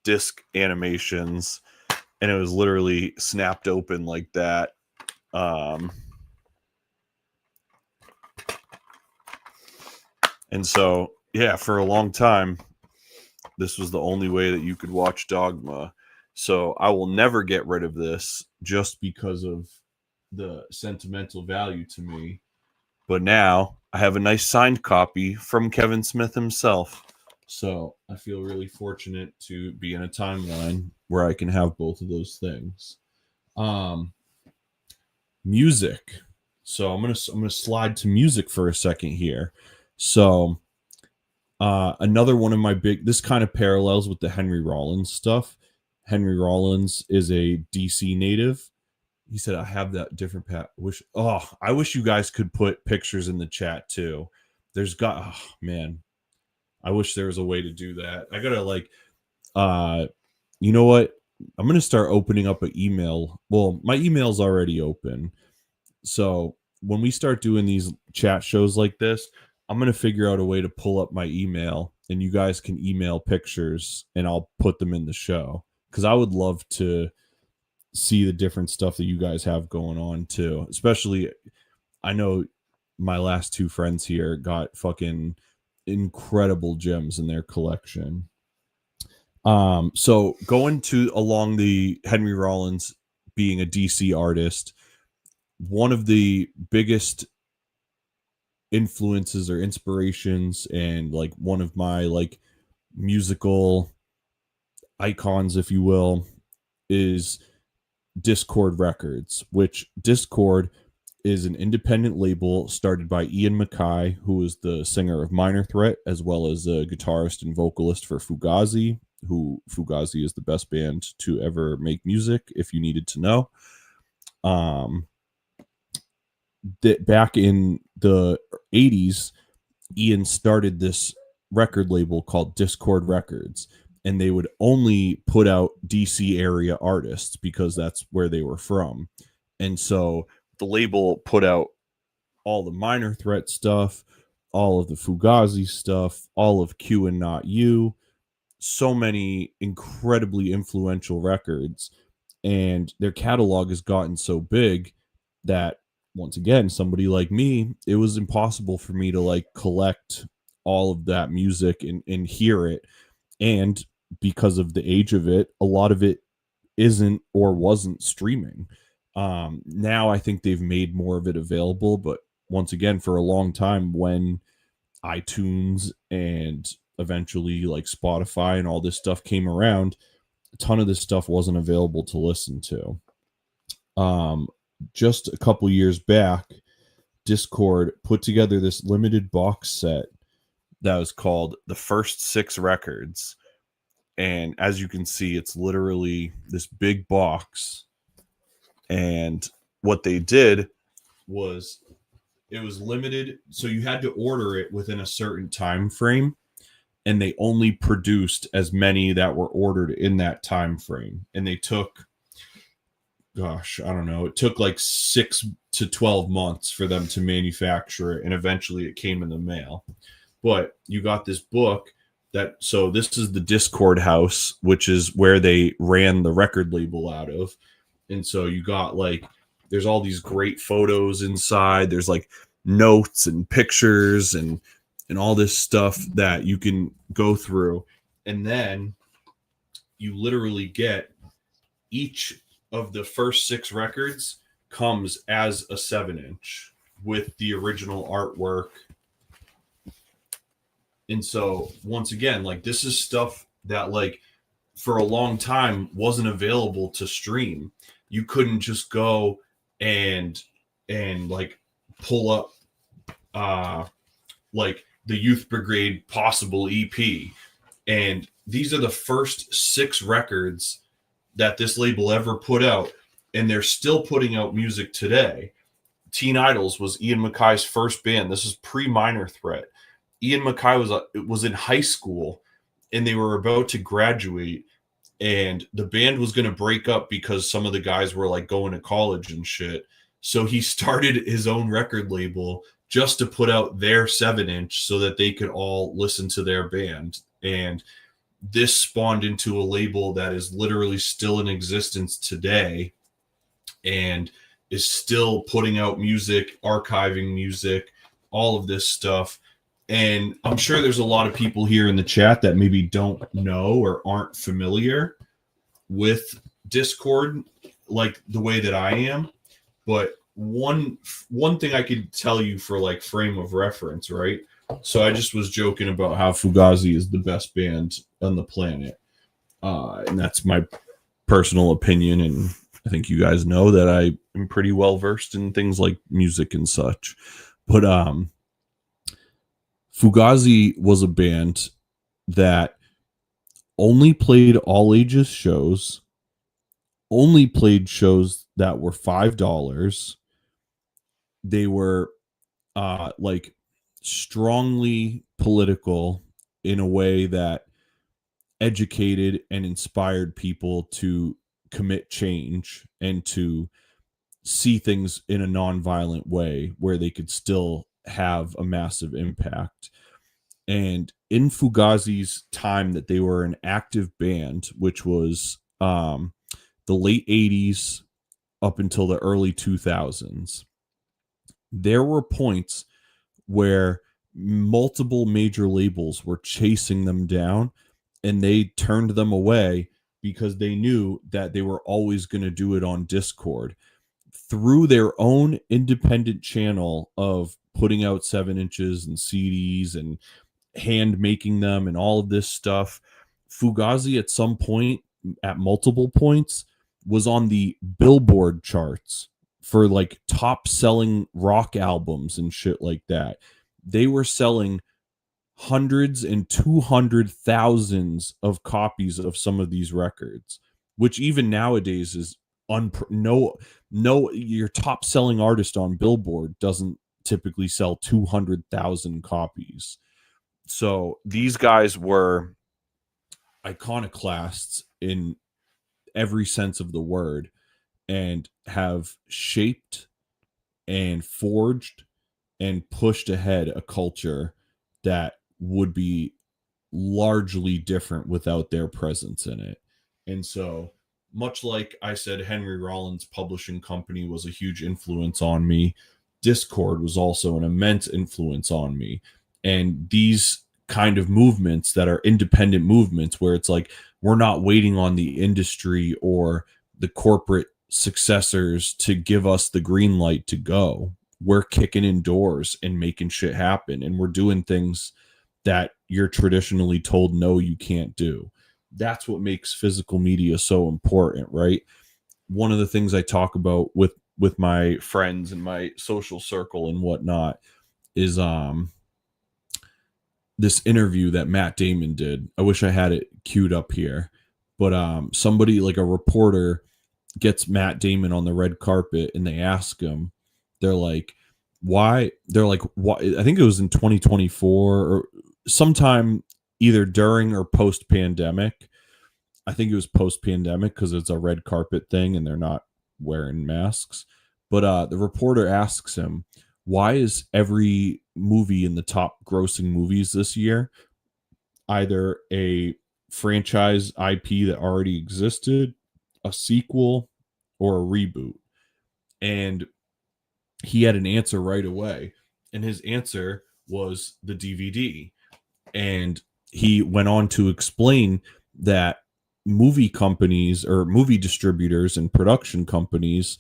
disc animations, and it was literally snapped open like that. And so, yeah, for a long time, this was the only way that you could watch Dogma. So I will never get rid of this just because of the sentimental value to me. But now I have a nice signed copy from Kevin Smith himself. So I feel really fortunate to be in a timeline where I can have both of those things. Music. So I'm gonna slide to music for a second here. So another one of my this kind of parallels with the Henry Rollins stuff. Henry Rollins is a DC native. He said, I have that different pat. I wish you guys could put pictures in the chat too. Man, I wish there was a way to do that. I gotta you know what? I'm gonna start opening up an email. Well, my email's already open. So when we start doing these chat shows like this, I'm gonna figure out a way to pull up my email and you guys can email pictures and I'll put them in the show. Because I would love to see the different stuff that you guys have going on too. Especially, I know my last two friends here got fucking incredible gems in their collection. So going to along the Henry Rollins being a DC artist, one of the biggest influences or inspirations and like one of my like musical icons, if you will, is Discord Records, which Discord is an independent label started by Ian MacKaye, who is the singer of Minor Threat, as well as a guitarist and vocalist for Fugazi, who Fugazi is the best band to ever make music, if you needed to know. That back in the 80s, Ian started this record label called Discord Records, and they would only put out DC area artists because that's where they were from. And so the label put out all the Minor Threat stuff, all of the Fugazi stuff, all of Q and Not You, so many incredibly influential records. And their catalog has gotten so big that, once again, somebody like me, it was impossible for me to like collect all of that music and hear it. And because of the age of it, a lot of it isn't or wasn't streaming. Now I think they've made more of it available, but once again, for a long time, when iTunes and eventually like Spotify and all this stuff came around, a ton of this stuff wasn't available to listen to. Just a couple years back, Discord put together this limited box set that was called The First 6 Records. And as you can see, it's literally this big box. And what they did was it was limited. So you had to order it within a certain time frame. And they only produced as many that were ordered in that time frame. And they took, gosh, I don't know, it took like 6 to 12 months for them to manufacture it. And eventually it came in the mail. But you got this book so this is the Discord house, which is where they ran the record label out of. And so you got like, there's all these great photos inside. There's like notes and pictures and all this stuff that you can go through. And then you literally get each of the first 6 records comes as a 7-inch with the original artwork. And so once again, like this is stuff that like for a long time wasn't available to stream. You couldn't just go and like pull up like the Youth Brigade Possible EP. And these are the first 6 records that this label ever put out. And they're still putting out music today. Teen Idols was Ian MacKaye's first band. This is pre-Minor Threat. Ian MacKaye was in high school and they were about to graduate, and the band was going to break up because some of the guys were like going to college and shit. So he started his own record label just to put out their 7-inch so that they could all listen to their band. And this spawned into a label that is literally still in existence today and is still putting out music, archiving music, all of this stuff. And I'm sure there's a lot of people here in the chat that maybe don't know or aren't familiar with Discord like the way that I am. But one thing I could tell you for like frame of reference, right? So I just was joking about how Fugazi is the best band on the planet. And that's my personal opinion. And I think you guys know that I am pretty well versed in things like music and such. But Fugazi was a band that only played all ages shows, only played shows that were $5. They were like strongly political in a way that educated and inspired people to commit change and to see things in a nonviolent way where they could still have a massive impact. And in Fugazi's time that they were an active band, which was the late 80s up until the early 2000s, there were points where multiple major labels were chasing them down and they turned them away because they knew that they were always going to do it on Discord. Through their own independent channel of putting out 7-inches and CDs and hand making them and all of this stuff, Fugazi at some point, at multiple points, was on the Billboard charts for like top selling rock albums and shit like that. They were selling hundreds and 200,000s of copies of some of these records, which even nowadays is no, your top selling artist on Billboard doesn't typically sell 200,000 copies. So these guys were iconoclasts in every sense of the word and have shaped and forged and pushed ahead a culture that would be largely different without their presence in it. And so, much like I said, Henry Rollins Publishing Company was a huge influence on me, Discord was also an immense influence on me. And these kind of movements that are independent movements where it's like we're not waiting on the industry or the corporate successors to give us the green light to go. We're kicking in doors and making shit happen, and we're doing things that you're traditionally told no, you can't do. That's what makes physical media so important, right? One of the things I talk about with my friends and my social circle and whatnot is this interview that Matt Damon did. I wish I had it queued up here, but somebody, like a reporter, gets Matt Damon on the red carpet and they ask him, they're like, why? They're like, why? I think it was in 2024 or sometime either during or post pandemic. I think it was post pandemic because it's a red carpet thing and they're not wearing masks. But the reporter asks him, why is every movie in the top grossing movies this year either a franchise IP that already existed, a sequel, or a reboot? And he had an answer right away. And his answer was the DVD. And he went on to explain that movie companies or movie distributors and production companies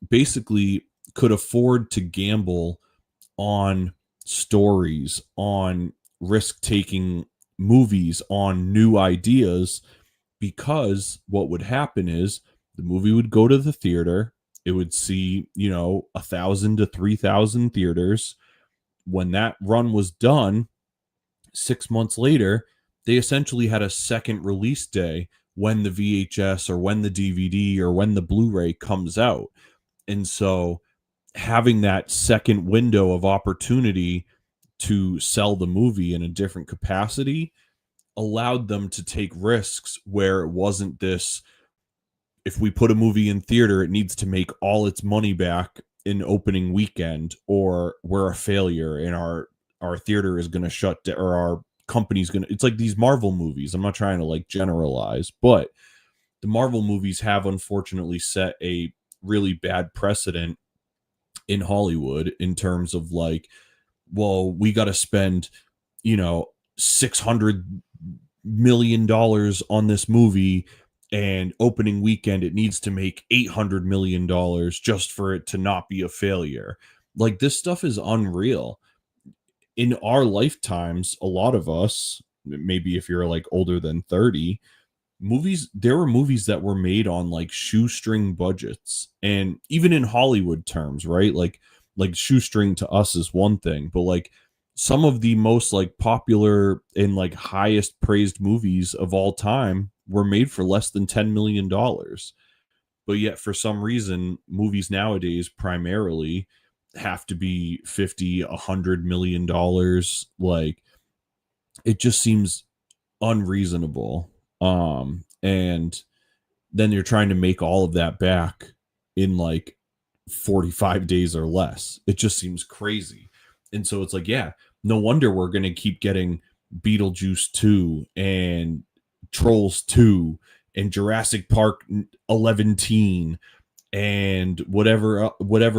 basically could afford to gamble on stories, on risk-taking movies, on new ideas, because what would happen is the movie would go to the theater. It would see, 1,000 to 3,000 theaters. When that run was done, 6 months later, they essentially had a second release day when the VHS or when the DVD or when the Blu-ray comes out. And so having that second window of opportunity to sell the movie in a different capacity allowed them to take risks where it wasn't this, if we put a movie in theater, it needs to make all its money back in opening weekend, or we're a failure and our theater is going to shut down, or our company's going to, it's like these Marvel movies. I'm not trying to like generalize, but the Marvel movies have unfortunately set a really bad precedent in Hollywood in terms of like, well, we got to spend, $600 million on this movie, and opening weekend it needs to make $800 million just for it to not be a failure. Like, this stuff is unreal. in our lifetimes, a lot of us, maybe if you're like older than 30, there were movies that were made on like shoestring budgets, and even in Hollywood terms, right? Like shoestring to us is one thing, but like some of the most like popular and like highest praised movies of all time were made for less than $10 million. But yet for some reason movies nowadays primarily have to be 50, $100 million. Like it just seems unreasonable. And then you're trying to make all of that back in like 45 days or less. It just seems crazy. And so it's like, yeah, no wonder we're going to keep getting Beetlejuice 2 and Trolls 2 and Jurassic Park 11 teen and whatever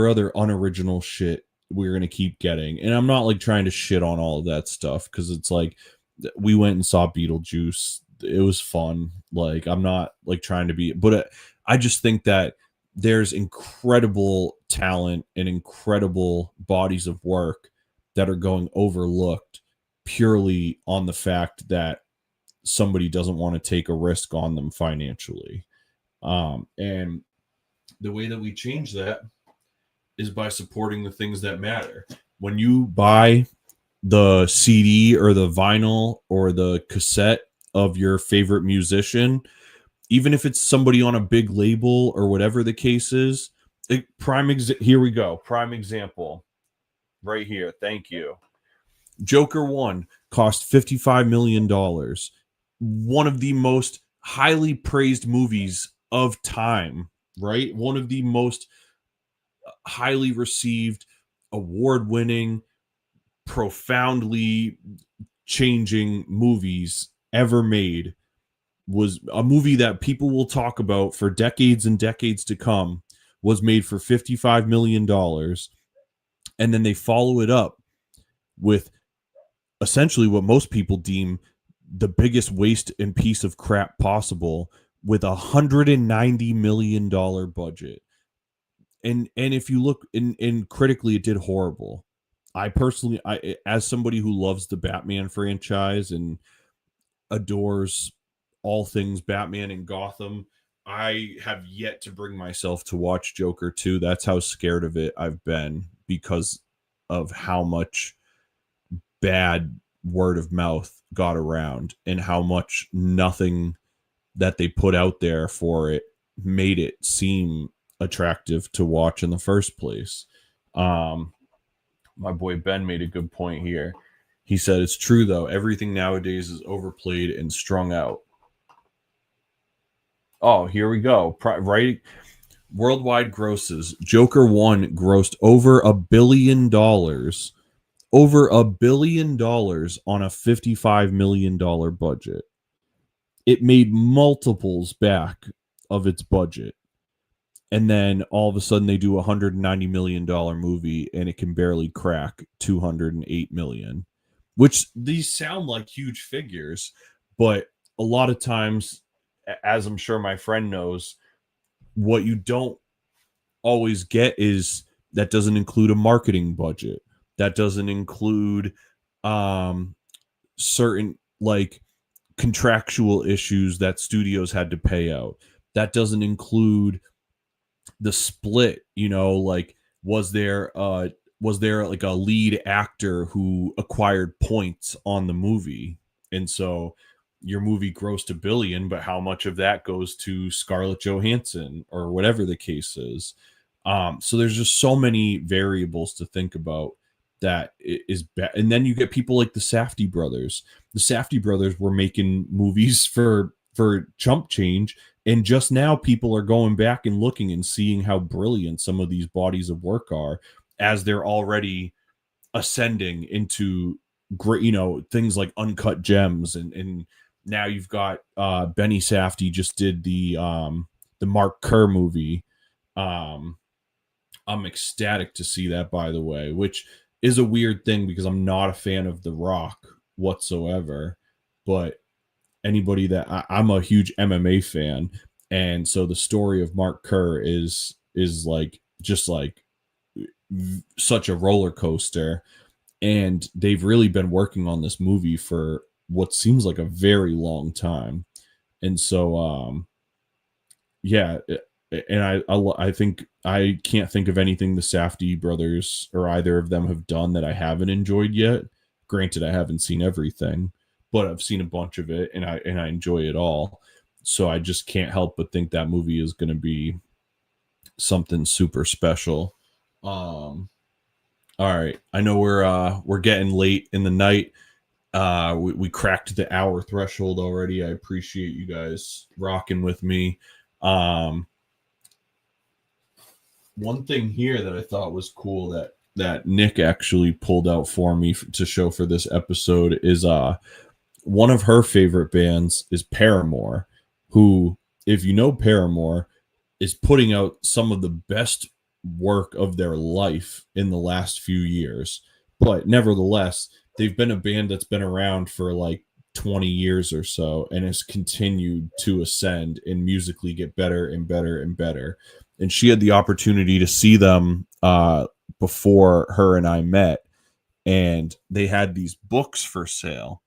other unoriginal shit we're going to keep getting. And I'm not like trying to shit on all of that stuff, because it's like we went and saw Beetlejuice. It was fun. Like I'm not like trying to be, but I just think that there's incredible talent and incredible bodies of work that are going overlooked purely on the fact that somebody doesn't want to take a risk on them financially. And the way that we change that is by supporting the things that matter. When you buy the CD or the vinyl or the cassette of your favorite musician, even if it's somebody on a big label or whatever the case is, here we go. Prime example right here. Thank you. Joker 1 cost $55 million. One of the most highly praised movies of time, right? One of the most highly received, award-winning, profoundly changing movies ever made. Was a movie that people will talk about for decades and decades to come. Was made for $55 million. And then they follow it up with essentially what most people deem the biggest waste and piece of crap possible, with $190 million budget. And if you look in critically, it did horrible. I personally, as somebody who loves the Batman franchise and adores all things Batman and Gotham, I have yet to bring myself to watch Joker 2. That's how scared of it I've been, because of how much bad word of mouth got around and how much nothing that they put out there for it made it seem attractive to watch in the first place. My boy Ben made a good point here. He said, it's true though, everything nowadays is overplayed and strung out. Oh, here we go. Right? Worldwide grosses. Joker 1 grossed over $1 billion. Over $1 billion on a $55 million budget. It made multiples back of its budget. And then all of a sudden they do a $190 million movie and it can barely crack $208 million. Which these sound like huge figures, but a lot of times, as I'm sure my friend knows, what you don't always get is that doesn't include a marketing budget. That doesn't include certain like contractual issues that studios had to pay out. That doesn't include the split, like was there like a lead actor who acquired points on the movie, and so your movie grossed $1 billion, but how much of that goes to Scarlett Johansson or whatever the case is. So there's just so many variables to think about that is bad. And then you get people like the Safdie brothers. The Safdie brothers were making movies for chump change, and just now people are going back and looking and seeing how brilliant some of these bodies of work are, as they're already ascending into great, things like Uncut Gems, and now you've got Benny Safdie just did the Mark Kerr movie. I'm ecstatic to see that, by the way, which is a weird thing because I'm not a fan of The Rock whatsoever, but anybody that I'm a huge MMA fan, and so the story of Mark Kerr is like just like such a roller coaster, and they've really been working on this movie for what seems like a very long time. And so yeah, and I think I can't think of anything the Safdie brothers or either of them have done that I haven't enjoyed yet. Granted, I haven't seen everything, but I've seen a bunch of it, and I enjoy it all. So I just can't help but think that movie is going to be something super special. All right, I know we're getting late in the night. We cracked the hour threshold already. I appreciate you guys rocking with me. One thing here that I thought was cool that Nick actually pulled out for me to show for this episode is one of her favorite bands is Paramore, who, if you know Paramore, is putting out some of the best work of their life in the last few years. But nevertheless, they've been a band that's been around for like 20 years or so and has continued to ascend and musically get better and better and better. And she had the opportunity to see them before her and I met, and they had these books for sale.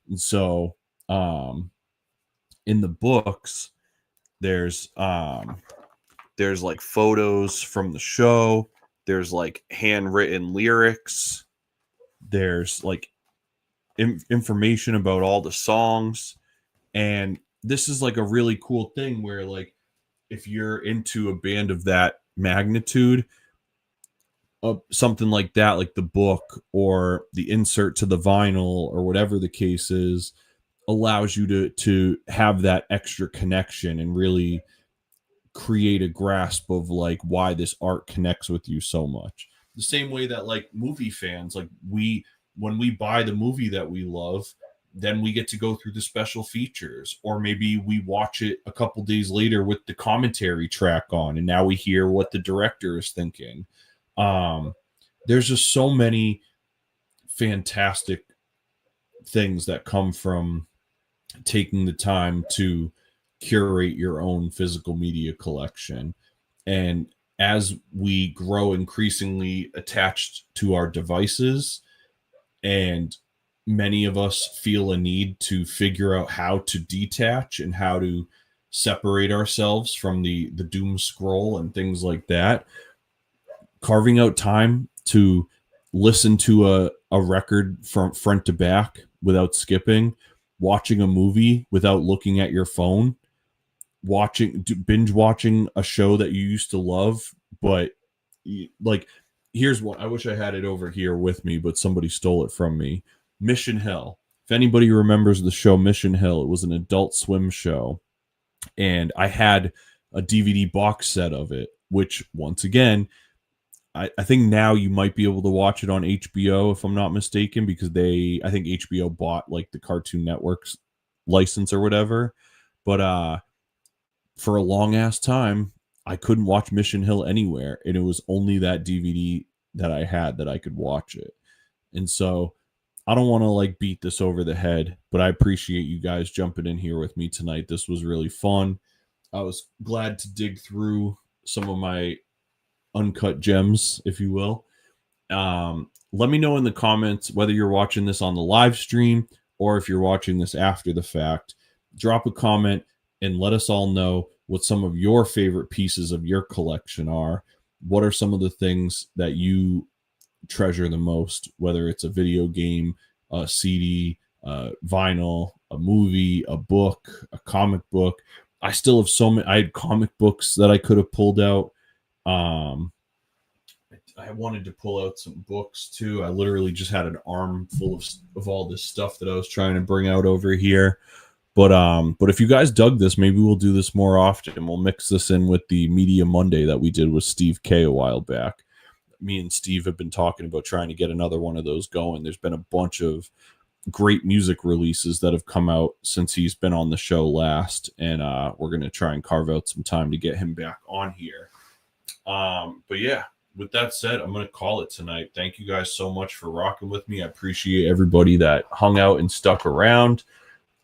And so in the books, there's like photos from the show, there's like handwritten lyrics, there's like information about all the songs. And this is like a really cool thing where, like, if you're into a band of that magnitude, something like that, like the book or the insert to the vinyl or whatever the case is, allows you to have that extra connection and really create a grasp of like why this art connects with you so much. The same way that like movie fans, like when we buy the movie that we love, then we get to go through the special features, or maybe we watch it a couple days later with the commentary track on, and now we hear what the director is thinking. There's just so many fantastic things that come from taking the time to curate your own physical media collection. And as we grow increasingly attached to our devices, and many of us feel a need to figure out how to detach and how to separate ourselves from the doom scroll and things like that, carving out time to listen to a record from front to back without skipping, watching a movie without looking at your phone, binge watching a show that you used to love, but like, here's what I wish I had it over here with me, but somebody stole it from me. Mission Hill. If anybody remembers the show Mission Hill, it was an Adult Swim show, and I had a DVD box set of it, which once again, I think now you might be able to watch it on HBO if I'm not mistaken, because I think HBO bought like the Cartoon Network's license or whatever. But for a long ass time, I couldn't watch Mission Hill anywhere, and it was only that DVD that I had that I could watch it. And so I don't want to like beat this over the head, but I appreciate you guys jumping in here with me tonight. This was really fun. I was glad to dig through some of my uncut gems, if you will. Let me know in the comments whether you're watching this on the live stream or if you're watching this after the fact. Drop a comment and let us all know what some of your favorite pieces of your collection are. What are some of the things that you treasure the most, whether it's a video game, a CD, vinyl, a movie, a book, a comic book. I still have so many. I had comic books that I could have pulled out. I wanted to pull out some books too. I literally just had an arm full of all this stuff that I was trying to bring out over here. But if you guys dug this, maybe we'll do this more often. We'll mix this in with the Media Monday that we did with Steve K a while back. Me and Steve have been talking about trying to get another one of those going. There's been a bunch of great music releases that have come out since he's been on the show last, and we're going to try and carve out some time to get him back on here. But yeah, with that said, I'm going to call it tonight. Thank you guys so much for rocking with me. I appreciate everybody that hung out and stuck around.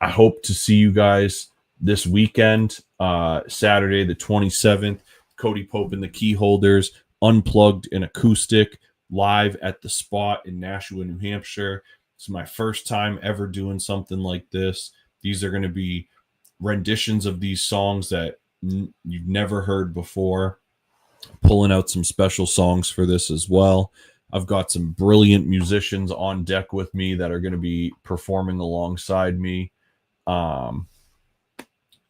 I hope to see you guys this weekend, Saturday the 27th. Cody Pope and the Keyholders, Unplugged and Acoustic live at the Spot in Nashua, New Hampshire. It's my first time ever doing something like this. These are going to be renditions of these songs that you've never heard before. Pulling out some special songs for this as well. I've got some brilliant musicians on deck with me that are going to be performing alongside me.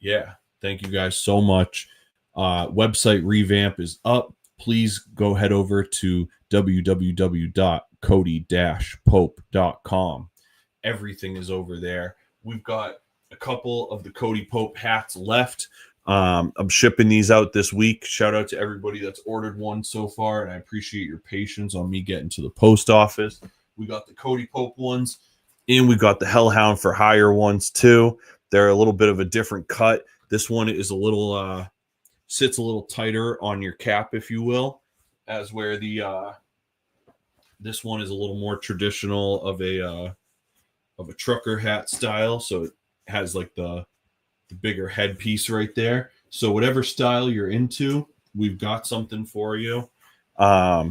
Yeah, thank you guys so much. Website revamp is up. Please go head over to www.cody-pope.com. Everything is over there. We've got a couple of the Cody Pope hats left. I'm shipping these out this week. Shout out to everybody that's ordered one so far, and I appreciate your patience on me getting to the post office. We got the Cody Pope ones, and we got the Hellhound for Hire ones too. They're a little bit of a different cut. This one is a little sits a little tighter on your cap, if you will, as where the this one is a little more traditional of a trucker hat style. So it has like the bigger headpiece right there. So whatever style you're into, we've got something for you. I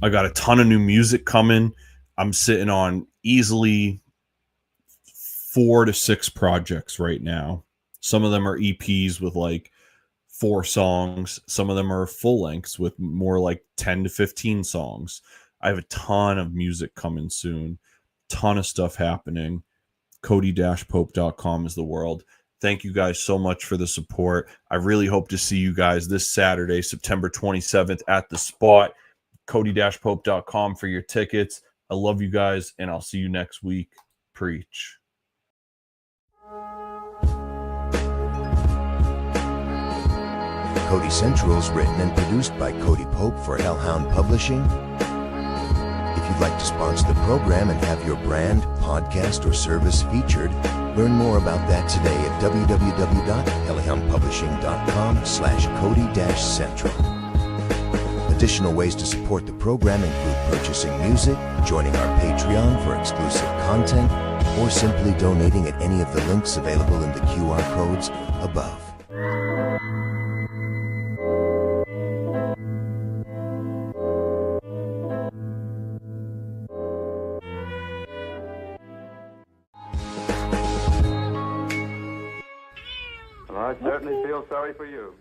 got a ton of new music coming. I'm sitting on easily 4 to 6 projects right now. Some of them are EPs with like 4 songs. Some of them are full lengths with more like 10 to 15 songs. I have a ton of music coming soon. Ton of stuff happening. Cody-pope.com is the world. Thank you guys so much for the support. I really hope to see you guys this Saturday, September 27th at the Spot. Cody-pope.com for your tickets. I love you guys, and I'll see you next week. Preach. Cody Central is written and produced by Cody Pope for Hellhound Publishing. If you'd like to sponsor the program and have your brand, podcast, or service featured, learn more about that today at www.hellhoundpublishing.com/Cody-Central. Additional ways to support the program include purchasing music, joining our Patreon for exclusive content, or simply donating at any of the links available in the QR codes above. I certainly feel sorry for you.